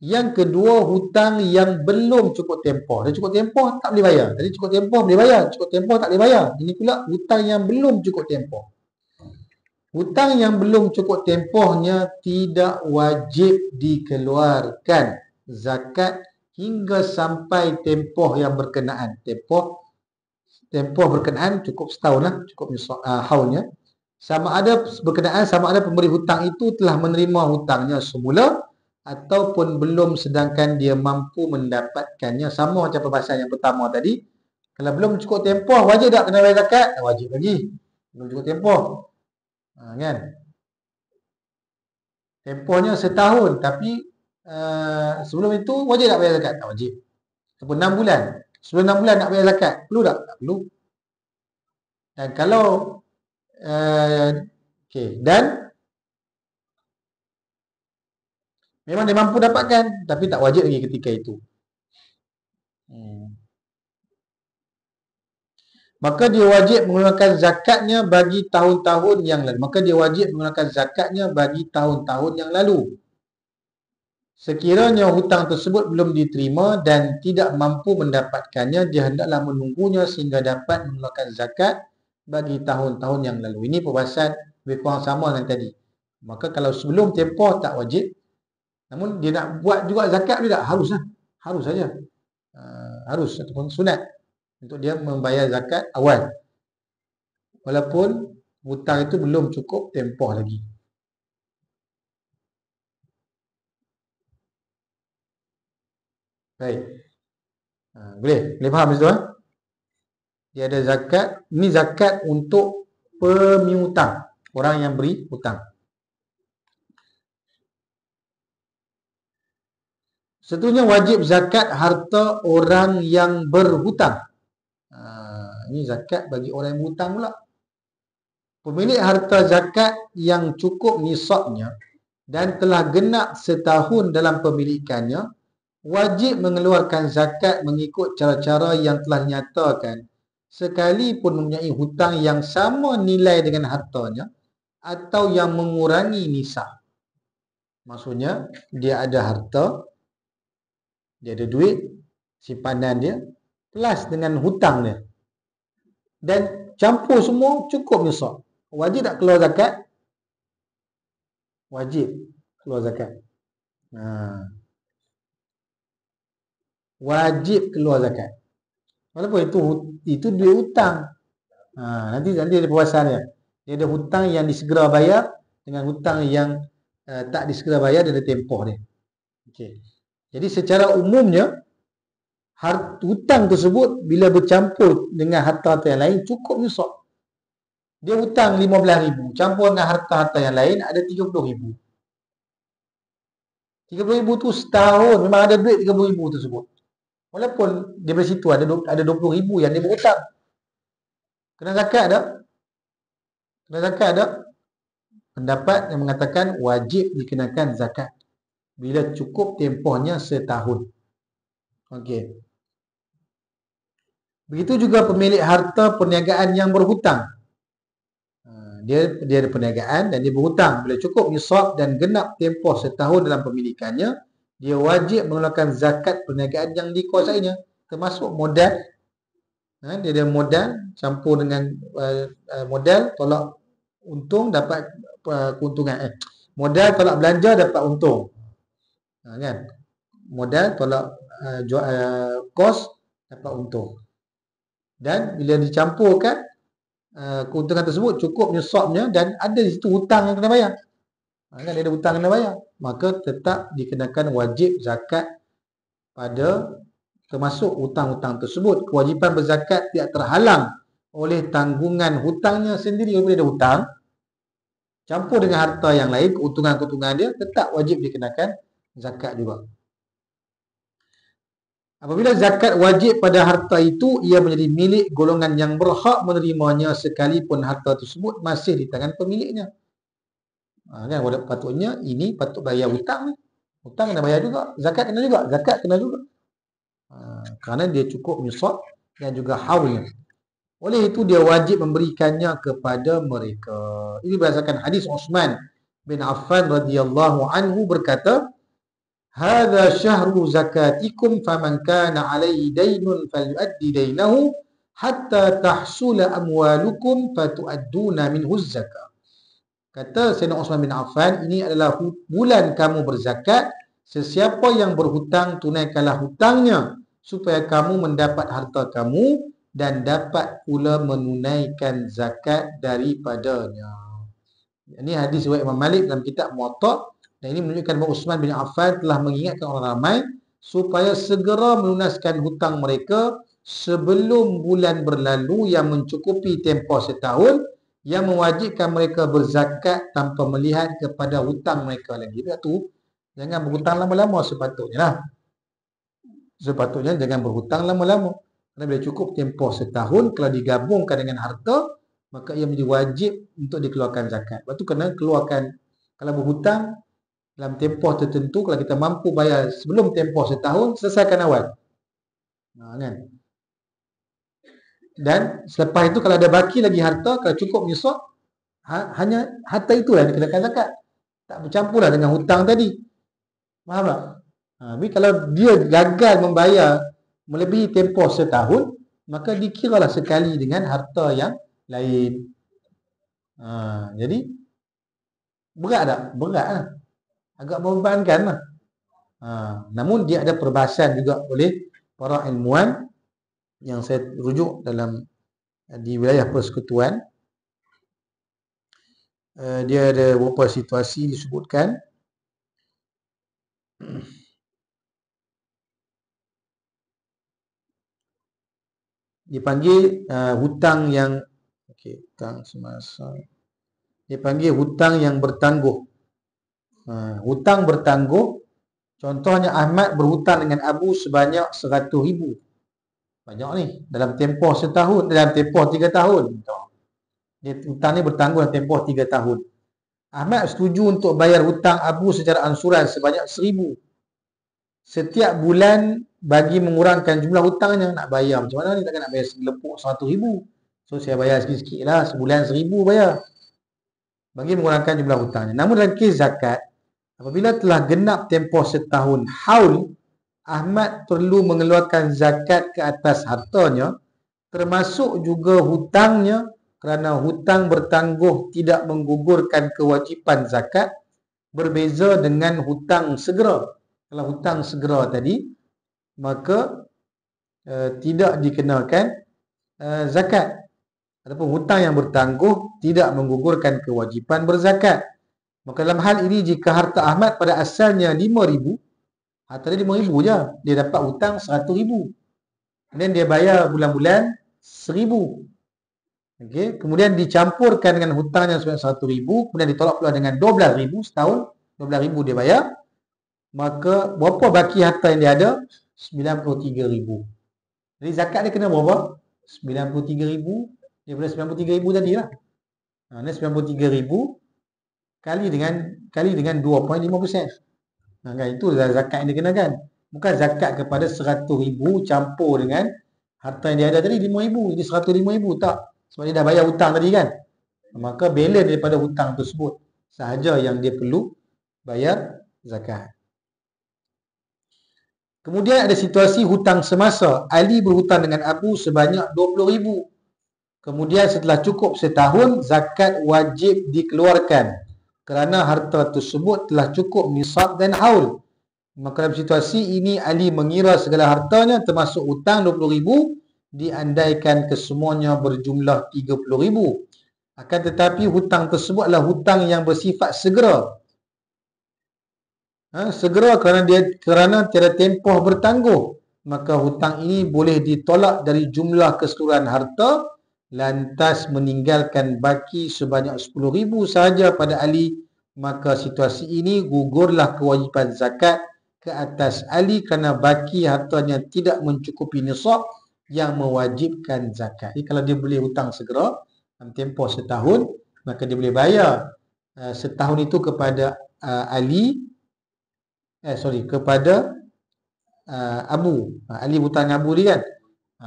S1: Yang kedua, hutang yang belum cukup tempoh. Dia cukup tempoh tak boleh bayar. Jadi cukup tempoh boleh bayar, cukup tempoh tak boleh bayar. Ini pula hutang yang belum cukup tempoh. Hutang yang belum cukup tempohnya tidak wajib dikeluarkan zakat hingga sampai tempoh yang berkenaan. Tempoh berkenaan cukup setahun lah, cukup haulnya. Sama ada pemberi hutang itu telah menerima hutangnya semula ataupun belum sedangkan dia mampu mendapatkannya. Sama macam perbahasan yang pertama tadi. Kalau belum cukup tempoh, wajib tak kena bayar zakat? Wajib lagi. Belum cukup tempoh. Kan? Tempohnya setahun, tapi sebelum itu wajib tak bayar zakat? Tak wajib. Ataupun 6 bulan. Sebelum 6 bulan nak bayar zakat? Perlu tak? Tak perlu. Dan kalau dan memang dia mampu dapatkan, tapi tak wajib lagi ketika itu. maka dia wajib mengeluarkan zakatnya bagi tahun-tahun yang lalu. Maka dia wajib mengeluarkan zakatnya bagi tahun-tahun yang lalu. Sekiranya hutang tersebut belum diterima dan tidak mampu mendapatkannya, dia hendaklah menunggunya sehingga dapat mengeluarkan zakat bagi tahun-tahun yang lalu. Ini perbahasan lebih kurang sama dengan tadi. Maka kalau sebelum tempoh tak wajib, namun dia nak buat juga zakat dia tak? Harus lah. Harus saja. Harus ataupun sunat untuk dia membayar zakat awal. Walaupun hutang itu belum cukup tempoh lagi. Baik. Boleh faham itu? Dia ada zakat. Ini zakat untuk pemiutang, orang yang beri hutang. Seterusnya wajib zakat harta orang yang berhutang. Ini zakat bagi orang yang berhutang pula. Pemilik harta zakat yang cukup nisabnya dan telah genap setahun dalam pemilikannya wajib mengeluarkan zakat mengikut cara-cara yang telah dinyatakan, sekalipun mempunyai hutang yang sama nilai dengan hartanya atau yang mengurangi nisab. Maksudnya dia ada harta, dia ada duit, simpanan dia, plus dengan hutang dia. Dan campur semua cukup nisab. Wajib tak keluar zakat? Wajib keluar zakat. Wajib keluar zakat. Walaupun itu duit hutang. Nanti ada perbahasannya. Dia ada hutang yang disegera bayar dengan hutang yang tak disegera bayar, dia ada tempoh dia. Okey. Jadi secara umumnya hutang tersebut bila bercampur dengan harta-harta yang lain cukup nisab. Dia hutang 15,000, campur dengan harta-harta yang lain ada 30,000. 30,000 tu setahun memang ada duit 30,000 tersebut. Walaupun di situ ada 20,000 yang dia berhutang. Kena zakat tak? Kena zakat tak? Pendapat yang mengatakan wajib dikenakan zakat bila cukup tempohnya setahun. Okey. Begitu juga pemilik harta perniagaan yang berhutang. Dia ada perniagaan dan dia berhutang. Bila cukup nisab dan genap tempoh setahun dalam pemilikannya, dia wajib mengeluarkan zakat perniagaan yang dikuasainya, termasuk modal. Dia ada modal campur dengan modal tolak untung dapat keuntungan. Modal tolak belanja dapat untung. Kan? Modal tolak kos dapat untung. Dan bila dicampurkan keuntungan tersebut cukup nisabnya dan ada di situ hutang yang kena bayar. Kan ada hutang kena bayar, maka tetap dikenakan wajib zakat pada termasuk hutang-hutang tersebut. Kewajipan berzakat tidak terhalang oleh tanggungan hutangnya sendiri. Bila ada hutang campur dengan harta yang lain, keuntungan-keuntungan dia tetap wajib dikenakan zakat juga. Apabila zakat wajib pada harta itu, ia menjadi milik golongan yang berhak menerimanya sekalipun harta tersebut masih di tangan pemiliknya. Kan patutnya ini patut bayar hutang ni. Hutang kena bayar juga, zakat kena juga, zakat kena juga. Kerana dia cukup nisab dan juga haulnya. Oleh itu dia wajib memberikannya kepada mereka. Ini berdasarkan hadis Uthman bin Affan radhiyallahu anhu berkata, "Hadza syahru zakatikum faman kana 'alaihi daynun falyu'addi dainahu hatta tahsula amwalukum fatu'adduna minhu zakat." Kata Sayyidina Uthman bin Affan, ini adalah bulan kamu berzakat. Sesiapa yang berhutang, tunaikanlah hutangnya supaya kamu mendapat harta kamu dan dapat pula menunaikan zakat daripadanya. Ini hadis riwayat Imam Malik dalam kitab Muwatta. Dan ini menunjukkan bahawa Uthman bin Affan telah mengingatkan orang ramai supaya segera melunaskan hutang mereka sebelum bulan berlalu yang mencukupi tempoh setahun, yang mewajibkan mereka berzakat tanpa melihat kepada hutang mereka lagi. Itu jangan berhutang lama-lama sepatutnya lah. Sepatutnya jangan berhutang lama-lama. Kerana bila cukup tempoh setahun, kalau digabungkan dengan harta, maka ia menjadi wajib untuk dikeluarkan zakat. Lepas tu kena keluarkan, kalau berhutang dalam tempoh tertentu, kalau kita mampu bayar sebelum tempoh setahun, selesaikan awal. Kan? Dan selepas itu kalau ada baki lagi harta, kalau cukup nisab, hanya harta itulah yang dikenakan zakat. Tak bercampurlah dengan hutang tadi. Faham tak? Tapi kalau dia gagal membayar melebihi tempoh setahun, maka dikiralah sekali dengan harta yang lain. Jadi berat tak? Berat lah. Agak membebankan lah. Namun dia ada perbahasan juga oleh para ilmuwan yang saya rujuk dalam di wilayah persekutuan. Dia ada beberapa situasi disebutkan. Dipanggil hutang yang hutang semasa. Dia panggil hutang yang bertangguh. Hutang bertangguh, contohnya Ahmad berhutang dengan Abu sebanyak 100,000. Banyak ni, dalam tempoh setahun, dalam tempoh 3 tahun. Dia hutang ni bertangguh dalam tempoh 3 tahun. Ahmad setuju untuk bayar hutang Abu secara ansuran sebanyak 1,000. Setiap bulan bagi mengurangkan jumlah hutangnya nak bayar. Macam mana ni, takkan nak bayar segelepuk 100,000. So saya bayar sikit-sikit lah, sebulan 1,000 bayar. Bagi mengurangkan jumlah hutangnya. Namun dalam kes zakat, apabila telah genap tempoh setahun haul, Ahmad perlu mengeluarkan zakat ke atas hartanya, termasuk juga hutangnya, kerana hutang bertangguh tidak menggugurkan kewajipan zakat, berbeza dengan hutang segera. Kalau hutang segera tadi, maka tidak dikenakan zakat. Ataupun hutang yang bertangguh tidak menggugurkan kewajipan berzakat. Maka dalam hal ini, jika harta Ahmad pada asalnya 5,000, harta dia 5,000 je, dia dapat hutang 100,000. Kemudian dia bayar bulan-bulan 1,000. Okey, kemudian dicampurkan dengan hutangnya sebanyak 100,000, kemudian ditolak pula dengan 12,000 setahun, 12,000 dia bayar. Maka berapa baki harta yang dia ada? 93,000. Jadi zakat dia kena berapa? 93,000 daripada 93,000 tadi lah. Ini 93,000 kali dengan 2.5%. Kan, itu zakat yang dia kenakan. Bukan zakat kepada 100,000 campur dengan harta yang dia ada tadi 5,000, jadi 105,000 tak. Sebab dia dah bayar hutang tadi kan. Maka balance daripada hutang tersebut sahaja yang dia perlu bayar zakat. Kemudian ada situasi hutang semasa. Ali berhutang dengan Abu sebanyak 20,000. Kemudian setelah cukup setahun, zakat wajib dikeluarkan kerana harta tersebut telah cukup nisab dan haul. Maka dalam situasi ini, Ali mengira segala hartanya termasuk hutang 20,000 diandaikan kesemuanya berjumlah 30,000. Akan tetapi hutang tersebut adalah hutang yang bersifat segera. Segera kerana tiada tempoh bertangguh. Maka hutang ini boleh ditolak dari jumlah keseluruhan harta, lantas meninggalkan baki sebanyak 10,000 sahaja pada Ali. Maka situasi ini gugurlah kewajipan zakat ke atas Ali kerana baki hartanya tidak mencukupi nisab yang mewajibkan zakat. Jadi kalau dia boleh hutang segera dalam tempoh setahun, maka dia boleh bayar setahun itu kepada kepada Abu. Ali hutang Abu dia kan.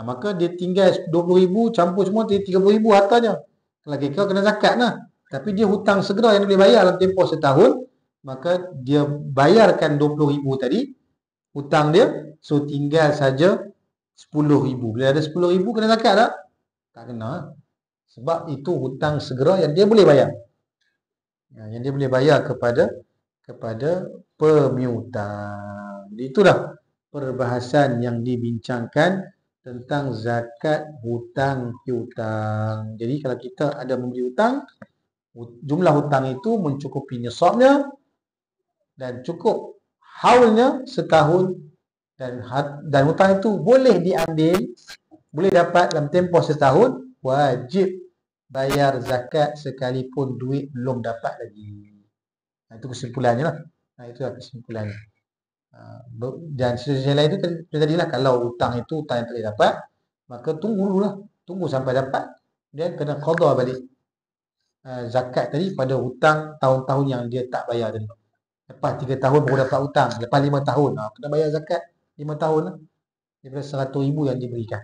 S1: Maka dia tinggal 20,000 campur semua 30,000 hartanya. Kalau kira kena zakat lah. Tapi dia hutang segera yang dia boleh bayar dalam tempoh setahun, maka dia bayarkan 20,000 tadi hutang dia, so tinggal saja 10,000. Bila ada 10,000 kena zakat tak? Tak kena. Sebab itu hutang segera yang dia boleh bayar. Yang dia boleh bayar kepada pemiutang. Jadi itulah perbahasan yang dibincangkan tentang zakat hutang piutang. Jadi kalau kita ada memberi hutang, jumlah hutang itu mencukupi nisabnya dan cukup haulnya setahun, dan hutang itu boleh diambil, boleh dapat dalam tempoh setahun, wajib bayar zakat sekalipun duit belum dapat lagi. Itu kesimpulannya lah. Itulah kesimpulannya. Dan sisi lain itu tadilah, kalau hutang itu hutang yang tak boleh dapat, maka tunggu sampai dapat, dan kena qada balik zakat tadi pada hutang tahun-tahun yang dia tak bayar tadi. Lepas 3 tahun baru dapat hutang, lepas 5 tahun kena bayar zakat 5 tahun lah, daripada 100,000 yang diberikan.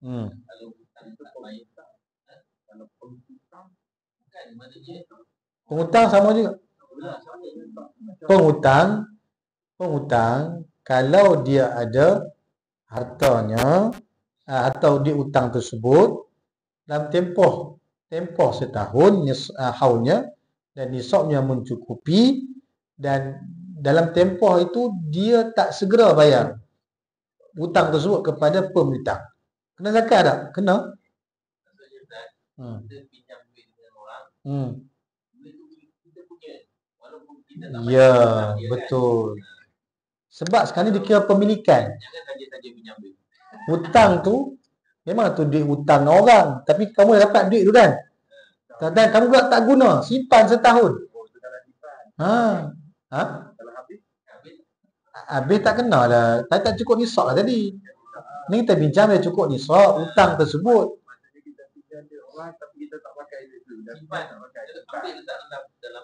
S1: Hmm. Penghutang sama juga. Penghutang kalau dia ada hartanya atau dia hutang tersebut dalam tempoh setahun haulnya dan nisabnya mencukupi, dan dalam tempoh itu dia tak segera bayar hutang tersebut kepada pemihutang, kena zakat tak? Kena. Ya, betul. Sebab sekarang ni dikira pemilikan. Hutang tu memang tu duit hutang orang, tapi kamu dah dapat duit tu kan. Dan kamu pula tak guna, simpan setahun. Ha. Ha? Habis tak kena lah. Tak cukup nisab lah tadi. Ni kita bincang dia cukup nisab hutang tersebut.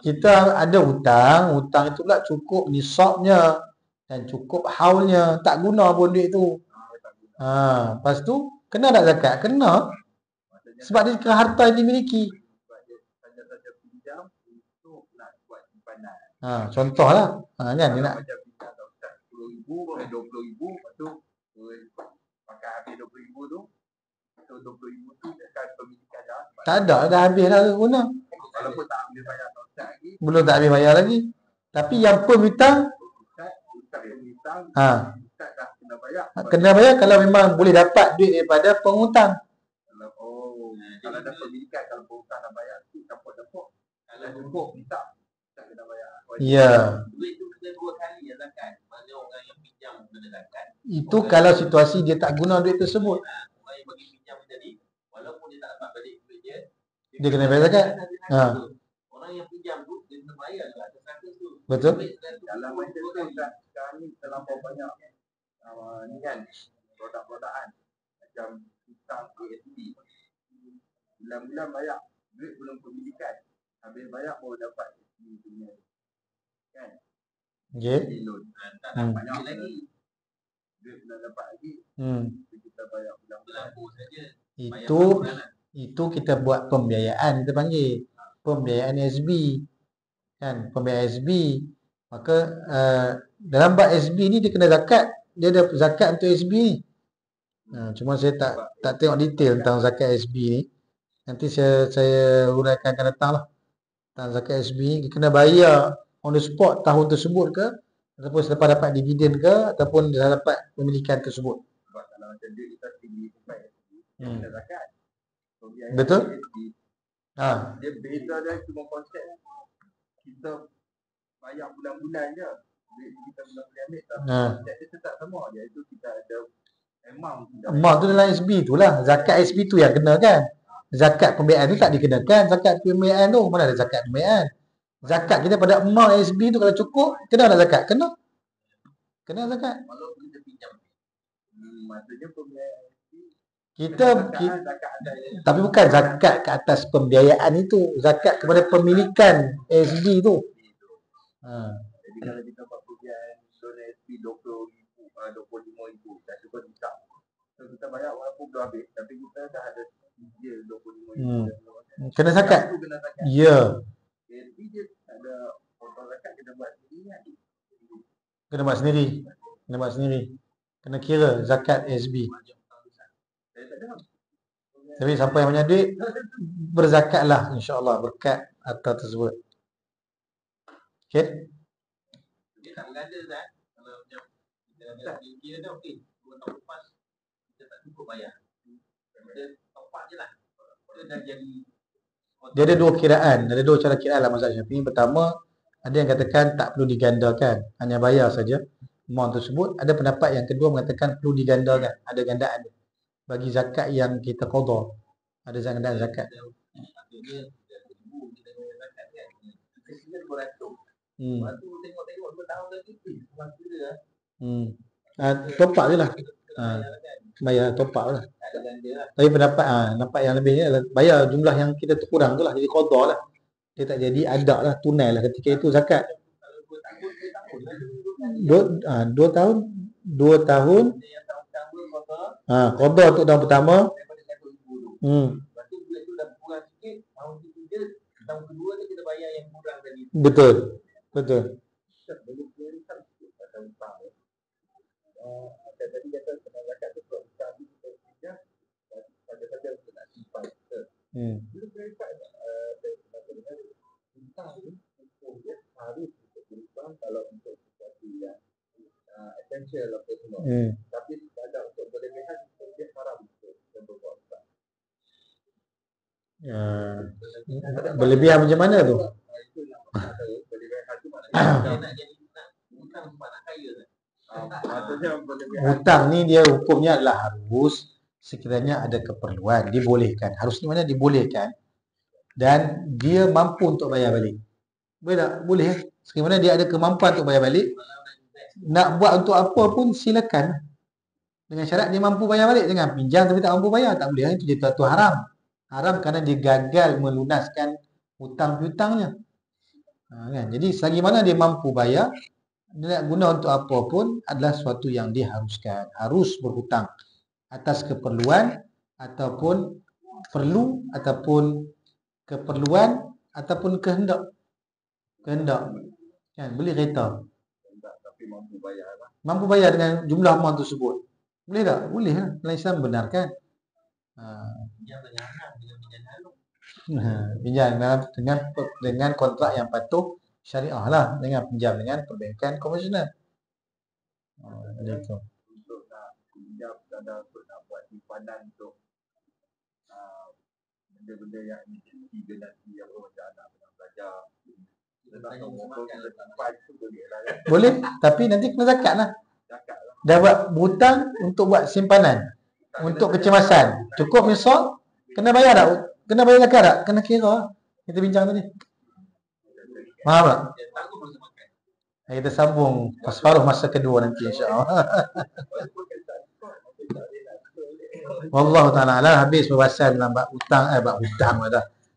S1: Kita ada hutang itu pula cukup nisabnya dan cukup haulnya, tak guna pun duit tu. Lepas tu kena tak zakat? Kena. Sebab dia kira harta yang dimiliki. Contohlah. Kan dia nak tak ada, dah habis dah guna. Belum tak habis bayar lagi. Tapi yang pemihutang kena bayar kalau memang boleh dapat duit daripada penghutang. Kalau ada pemilikan, kalau penghutang dah bayar tu dapat-dapat. Kalau cukup tak kena bayar. Ya. Duit tu kena 2 kali ya zakat. Mana orang yang pinjam kena zakat. Itu kalau situasi dia tak guna duit tersebut. Orang yang bagi pinjam tadi, walaupun dia tak dapat balik duit dia kena bayar zakat. Orang yang pinjam tu dia kena bayar juga atas zakat tu. Betul. Dalam macam tu sekarang ni terlampau banyak ni kan produk-produkan macam hutang ASB. Bulan-bulan bayar, duit belum pemilikan. Habis bayar baru dapat punya. Kan? Okey. Tak dapat lagi. Duit belum dapat lagi. Kita bayar bulan-bulan saja. Itu kita buat pembiayaan, kita panggil pembiayaan SB. Kan, pembiayaan SB. Maka dalam bab SB ni dia kena zakat. Dia ada zakat untuk SB ni. Cuma saya tak tengok detail tentang zakat SB ni. Nanti saya uraikan akan datang lah. Tentang zakat SB ni kena bayar on the spot tahun tersebut ke, ataupun selepas dapat dividen ke, ataupun dah dapat pemilikan tersebut. Sebab kalau macam duit kita tinggi sampai kena zakat. Betul? Dia beza dia cuma konsep kita bayar bulan-bulan je. Duit kita bulan-bulan ambil konsep dia tetap sama. Iaitu kita ada amount tu dalam SB tu lah. Zakat SB tu yang kena kan. Zakat pembiayaan tu tak dikenakan. Zakat pembiayaan tu mana ada zakat pembiayaan. Zakat kita pada amount SB tu kalau cukup, kena tak zakat? Kena. Kena zakat. Walaupun kita pinjam. Maksudnya pembiayaan kita tapi bukan zakat ke atas pembiayaan itu, zakat kepada pemilikan SB tu. Jadi kalau kita buat pembiayaan loan SB 20,000, 25,000 dah cukup tak. So kita bayar walaupun belum habis, tapi kita dah ada dia 25,000. Kena zakat. Ya. Jadi dia ada potong zakat kena buat sendiri kan. Kena buat sendiri. Kena kira zakat SB. Tapi siapa yang punya duit berzakatlah, insya-Allah berkat harta tersebut. Okey. Dia tak berada dah. Kalau macam kita kira dah okey. 2 tahun lepas kita tak cukup bayar. Kita topak jelah. Dia dah jadi. Dia ada dua kiraan, ada dua cara kiraan dalam mazhab Syafi'i. Pertama, ada yang katakan tak perlu digandakan, hanya bayar saja amount tersebut. Ada pendapat yang kedua mengatakan perlu digandakan, ada gandaan bagi zakat yang kita qada. Ada gandaan zakat. Topak je lah. Bayar topak lah. Tapi pendapat nampak yang lebih ni adalah bayar jumlah yang kita terkurang tu lah. Jadi qada lah. Dia tak jadi ada lah, tunai lah ketika itu zakat. 2 tahun qada untuk tahun pertama. Betul. Betul. Berlebihan macam mana tu? Hutang ni dia hukumnya adalah harus sekiranya ada keperluan, dibolehkan. Harus ni mana dibolehkan dan dia mampu untuk bayar balik. Boleh tak? Boleh. Sekiranya dia ada kemampuan untuk bayar balik, nak buat untuk apa pun silakan. Dengan syarat dia mampu bayar balik. Jangan pinjam tapi tak mampu bayar, tak boleh. Itu dia tu haram. Haram kerana dia gagal melunaskan hutang-hutangnya. Kan? Jadi selagi mana dia mampu bayar, dia nak guna untuk apa pun adalah sesuatu yang diharuskan. Harus berhutang atas keperluan ataupun perlu ataupun keperluan ataupun kehendak. Kehendak. Kan? Beli kereta. Mampu bayar dengan jumlah amount tersebut. Boleh tak? Boleh lah. Dalam Islam benarkan. Pinjam dengan kontrak yang patuh syariah lah, dengan pinjam dengan perbankan konvensional. Untuk pinjam kadang untuk nak buat simpanan untuk benda-benda yang emergency nanti yang macam anak belajar. Boleh, tapi nanti kena zakat lah. Dah buat hutang untuk buat simpanan, untuk kecemasan, cukup misal, kena bayar tak? Kena bayar zakat tak? Kena kira. Kita bincang tadi. Faham tak? Kita sambung separuh masa kedua nanti insya-Allah. Wallahu ta'ala alam. Habis pembahasan dalam bab hutang,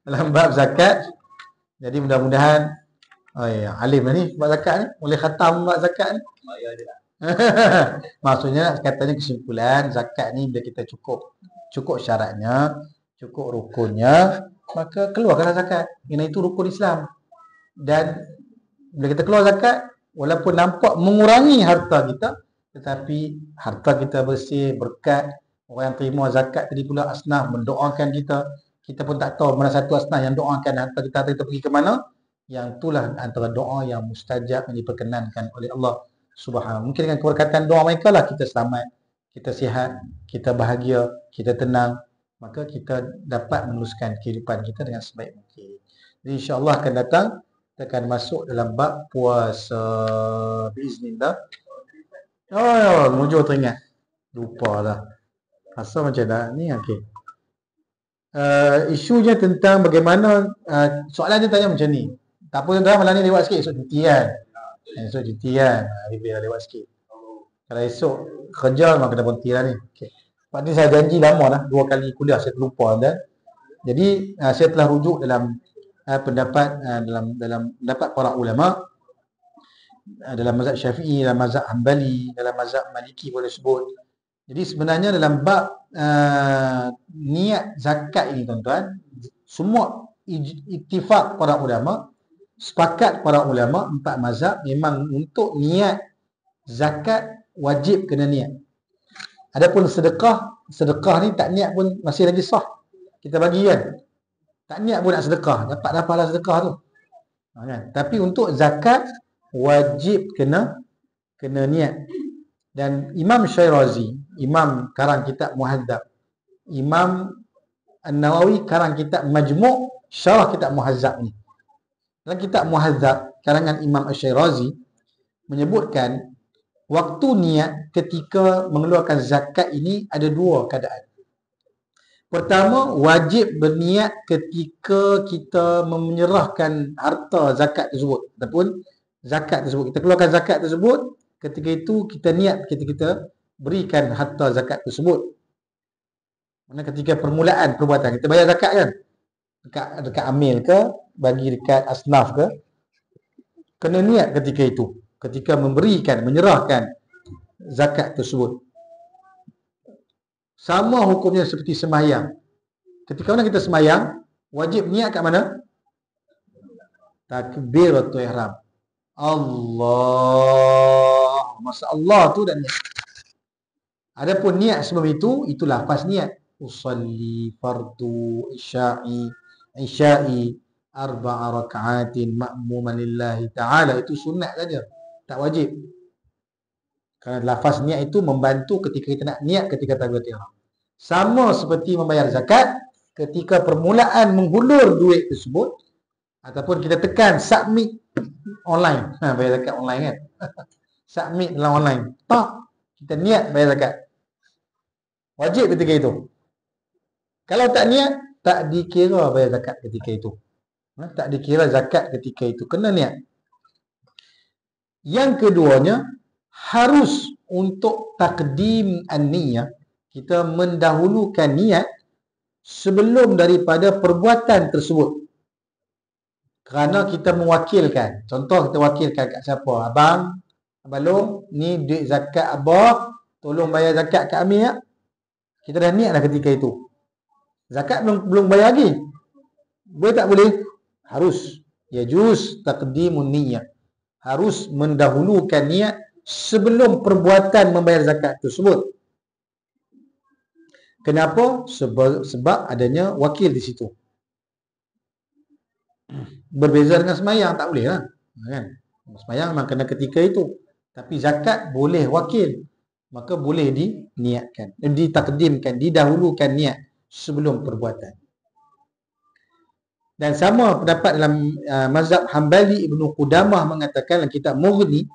S1: dalam bab zakat. Jadi mudah-mudahan alim ni bab zakat ni, boleh khatam bab zakat ni. Maksudnya katanya kesimpulan zakat ni bila kita cukup syaratnya, cukup rukunnya, maka keluarkanlah zakat. Kerana itu rukun Islam. Dan bila kita keluar zakat, walaupun nampak mengurangi harta kita, tetapi harta kita bersih, berkat. Orang yang terima zakat tadi pula asnaf mendoakan kita. Kita pun tak tahu mana satu asnaf yang doakan harta kita pergi ke mana. Yang itulah antara doa yang mustajab yang diperkenankan oleh Allah Subhanahu. Mungkin dengan keberkatan doa mereka lah kita selamat, kita sihat, kita bahagia, kita tenang. Maka kita dapat meneruskan kehidupan kita dengan sebaik mungkin. Jadi insya-Allah akan datang kita akan masuk dalam bab puasa biiznillah. Mujur teringat. Lupa dah. Asal macam dah ni okey. Isunya tentang bagaimana soalan dia tanya macam ni. Tak apa tuan-tuan, malam ni lewat sikit esok cuti kan. Esok cuti kan. Biar lewat sikit. Kalau esok kerja memang kena berhenti lah ni. Okey. Sebab ni saya janji lama dah, 2 kali kuliah saya terlupa dah. Jadi saya telah rujuk dalam pendapat dalam pendapat para ulama dalam mazhab Syafi'i, dalam mazhab Hanbali, dalam mazhab Maliki boleh sebut. Jadi sebenarnya dalam bab niat zakat ini tuan-tuan, semua ittifaq para ulama, sepakat para ulama 4 mazhab memang untuk niat zakat wajib kena niat. Adapun sedekah ni tak niat pun masih lagi sah. Kita bagi kan. Tak niat pun nak sedekah, dapat pahala sedekah tu. Kan? Tapi untuk zakat wajib kena niat. Dan Imam Syairazi, Imam karang kitab Muhadzab, Imam An-Nawawi karang kitab Majmu' syarah kitab Muhadzab ni. Dalam kitab Muhadzab karangan Imam Asy-Syairazi menyebutkan waktu niat ketika mengeluarkan zakat ini ada 2 keadaan. Pertama, wajib berniat ketika kita menyerahkan harta zakat tersebut ataupun zakat tersebut. Kita keluarkan zakat tersebut, ketika itu kita niat kita berikan harta zakat tersebut. Mana ketika permulaan perbuatan, kita bayar zakat kan? Dekat amil ke, bagi dekat asnaf ke, kena niat ketika itu. Ketika memberikan, menyerahkan zakat tersebut. Sama hukumnya seperti sembahyang. Ketika mana kita sembahyang, wajib niat kat mana? Takbiratul ihram. Allah. Masa Allah tu dan niat. Adapun niat sebelum itu lafaz niat. Usalli fardu isya'i arba'a raka'atin ma'muman lillahi ta'ala. Itu sunat saja, tak wajib. Kerana lafaz niat itu membantu ketika kita nak niat ketika takbiratul ihram. Sama seperti membayar zakat, ketika permulaan menghulur duit tersebut ataupun kita tekan submit online, bayar zakat online kan. Submit dalam online. Tak, kita niat bayar zakat. Wajib ketika itu. Kalau tak niat, tak dikira bayar zakat ketika itu. Tak dikira zakat ketika itu. Kena niat. Yang keduanya, harus untuk takdim an-niyah, kita mendahulukan niat sebelum daripada perbuatan tersebut. Kerana kita mewakilkan. Contoh kita wakilkan kat siapa? Abang Long, ni duit zakat abah, tolong bayar zakat kat Amir ya. Kita dah niat dah ketika itu. Zakat belum bayar lagi. Boleh tak boleh? Harus. Yajuz taqdimun niyyah. Harus mendahulukan niat sebelum perbuatan membayar zakat tersebut. Kenapa? Sebab adanya wakil di situ. Berbeza dengan sembahyang, tak boleh lah. Kan? Sembahyang memang kena ketika itu. Tapi zakat boleh wakil. Maka boleh diniatkan, ditakdimkan, didahulukan niat sebelum perbuatan. Dan sama pendapat dalam mazhab Hambali, Ibnu Qudamah mengatakan dalam kitab Mughni,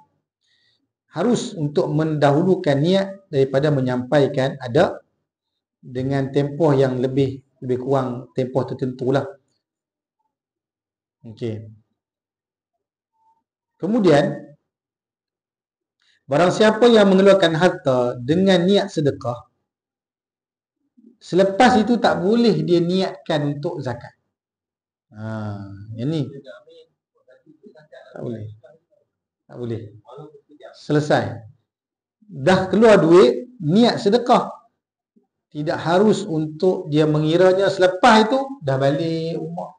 S1: harus untuk mendahulukan niat daripada menyampaikan adab dengan tempoh yang lebih kurang tempoh tertentu lah. Okey. Kemudian, barang siapa yang mengeluarkan harta dengan niat sedekah, selepas itu tak boleh dia niatkan untuk zakat. Yang ni tak boleh. Tak boleh. Selesai. Dah keluar duit, niat sedekah. Tidak harus untuk dia mengiranya selepas itu dah balik rumah.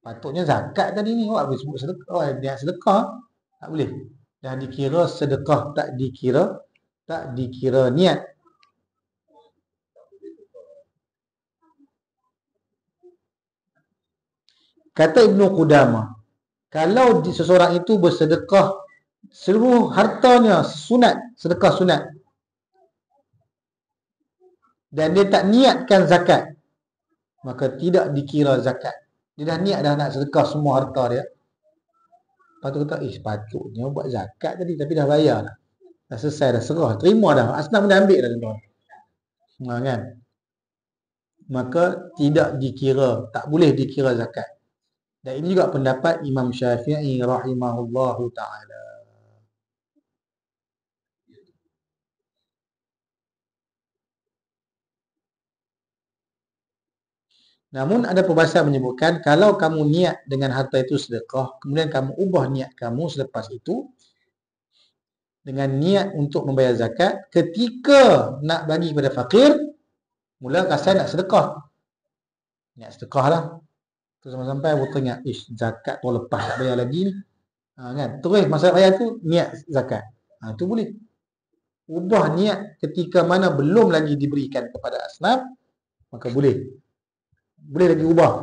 S1: Patutnya zakat tadi ni, awak boleh sebut sedekah, niat sedekah. Tak boleh. Dah dikira sedekah, tak dikira niat. Kata Ibnu Qudamah, kalau seseorang itu bersedekah seluruh hartanya sunat, sedekah sunat, dan dia tak niatkan zakat, maka tidak dikira zakat. Dia dah niat dah nak sedekah semua harta dia. Lepas tu kata, sepatutnya buat zakat tadi, tapi dah bayar dah. Dah selesai, dah serah, terima dah. Asnaf dah ambil dah tuan. Kan? Maka tidak dikira, tak boleh dikira zakat. Dan ini juga pendapat Imam Syafi'i rahimahullahu ta'ala. Namun ada perbahasan menyebutkan, kalau kamu niat dengan harta itu sedekah, kemudian kamu ubah niat kamu selepas itu dengan niat untuk membayar zakat, ketika nak bagi kepada fakir, mula rasa nak sedekah. Niat sedekah lah. Terus sampai aku teringat, zakat tu lepas tak bayar lagi ni. Kan? Terus masa bayar tu niat zakat. Tu boleh. Ubah niat ketika mana belum lagi diberikan kepada asnaf, maka boleh. Boleh lagi ubah.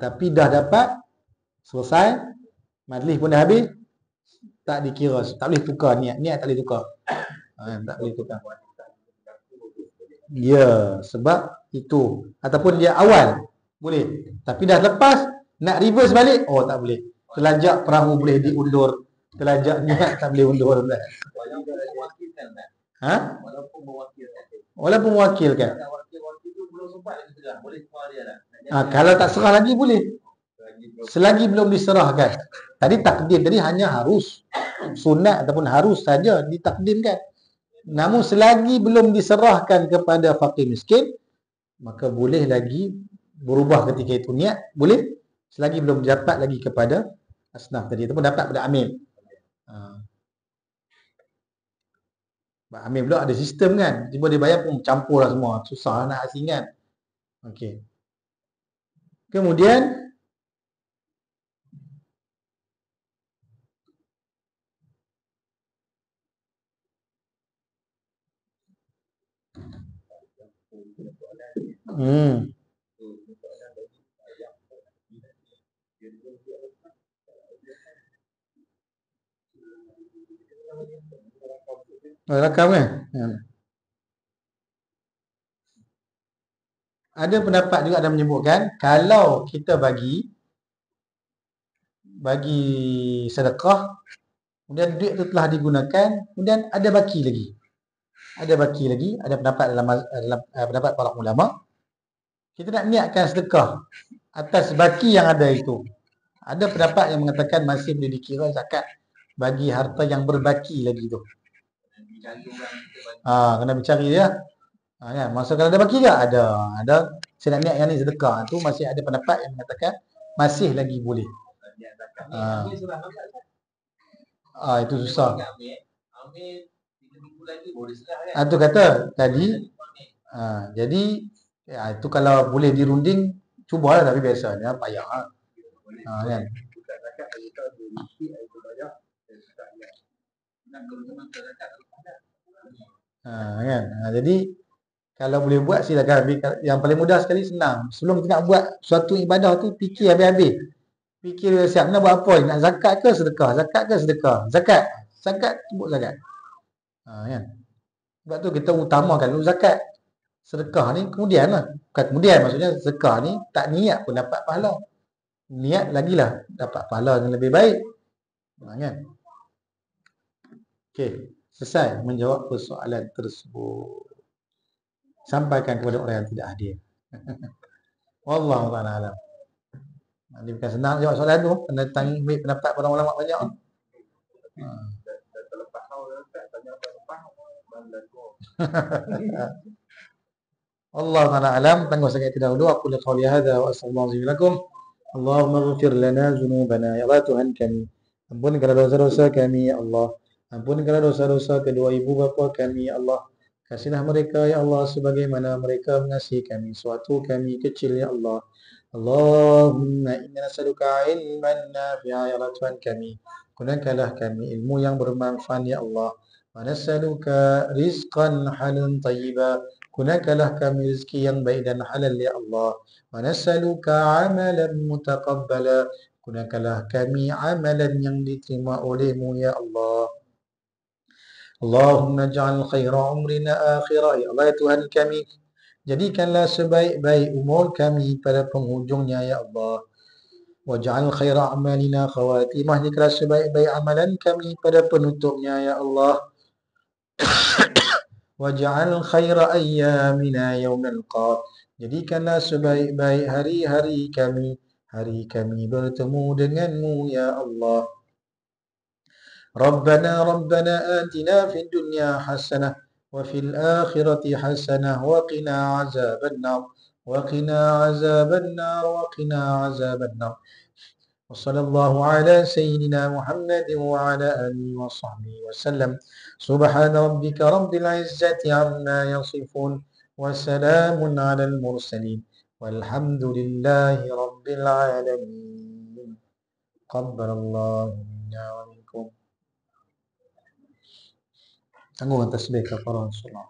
S1: Tapi dah dapat, selesai, majlis pun dah habis, tak dikira, tak boleh tukar niat. Niat tak boleh tukar. Tak boleh tukar. Ya, sebab itu. Ataupun dia awal, boleh. Tapi dah lepas, nak reverse balik, tak boleh. Telajak perahu boleh diundur. Telajak niat tak boleh undur. Walaupun mewakilkan. Kalau tak serah lagi boleh. Selagi belum diserahkan. Tadi takdim tadi hanya harus, sunat ataupun harus saja ditakdimkan. Namun selagi belum diserahkan kepada fakir miskin, maka boleh lagi berubah ketika itu niat, boleh. Selagi belum dapat lagi kepada asnaf tadi ataupun dapat pada amil. Amir pula ada sistem kan. Tiba dia bayar pun campur lah semua. Susah lah nak asingkan. Okey. Kemudian hmm. Rakam kan? Ada pendapat juga ada menyebutkan kalau kita bagi sedekah, kemudian duit itu telah digunakan, kemudian ada baki lagi. Ada baki lagi, ada pendapat dalam pendapat para ulama. Kita nak niatkan sedekah atas baki yang ada itu. Ada pendapat yang mengatakan masih boleh dikira zakat bagi harta yang berbaki lagi tu. Kena mencari dia. Kan? Masa kalau ada baki ke? Ada. Saya nak niat yang ni sedekah. Tu masih ada pendapat yang mengatakan masih lagi boleh. Itu susah. Itu kata tadi. Jadi itu kalau boleh dirunding, cubalah, tapi biasanya payah. Kan? Kan? Jadi kalau boleh buat silakan. Yang paling mudah sekali senang. Sebelum kita nak buat suatu ibadah tu, fikir habis-habis. Fikir siap nak buat apa? Nak zakat ke sedekah? Zakat ke sedekah? Zakat. Zakat, sebut zakat. Kan? Sebab tu kita utamakan dulu zakat. Sedekah ni kemudian lah. Bukan kemudian, maksudnya sedekah ni tak niat pun dapat pahala. Niat lagilah dapat pahala yang lebih baik. Kan? Okey, selesai menjawab persoalan tersebut. Sampaikan kepada orang yang tidak hadir. Wallahu ta'ala alam. Ini bukan senang jawab soalan tu. Kena ambil pendapat para ulama banyak. Allah ta'ala alam. Tangguh sangat tidak dulu. Aku lihat qawli hadha wa sallallahu alaihi lakum. Allahumma ghafir lana zunubana. Ya Allah Tuhan kami, ampunkanlah dosa-dosa kami ya Allah. Ampunkanlah dosa-dosa kedua ibu bapa kami ya Allah. Kasihlah mereka ya Allah sebagaimana mereka mengasihi kami sewaktu kami kecil ya Allah. Allahumma inna nas'aluka ilman nafi'a ya Allah Tuhan kami. Gunakanlah kami ilmu yang bermanfaat ya Allah. Wa nas'aluka rizqan halan tayyiba. Gunakanlah kami rezeki yang baik dan halal ya Allah. Wa nas'aluka amalan mutaqabbala. Gunakanlah kami amalan yang diterima olehmu ya Allah. Allahumma ja'al khaira umrina akhirah. Ya Allah ya Tuhan kami, jadikanlah sebaik-baik umur kami pada penghujungnya ya Allah. Waj'al khaira amalina khawatimah. Jadikanlah sebaik-baik amalan kami pada penutupnya ya Allah. Waj'al khaira ayyamina yawmal qiyamah. Jadikanlah sebaik-baik hari-hari kami bertemu denganmu ya Allah. Rabbana atina fid dunya hasanah wa fil akhirati hasanah wa qina azabannar wa qina azabannar wa qina azabannar. Wa sallallahu ala sayyidina Muhammadin wa ala alihi wa sahbihi wa sallam. Subhana rabbika rabbil izzati amma yasifun wa salamun ala al mursalin walhamdulillahi rabbil alamin. Qabbalallahu minna wa minkum. Tangguh tasbih kafarah salat.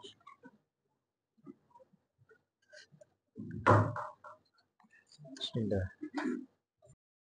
S1: Bismillah.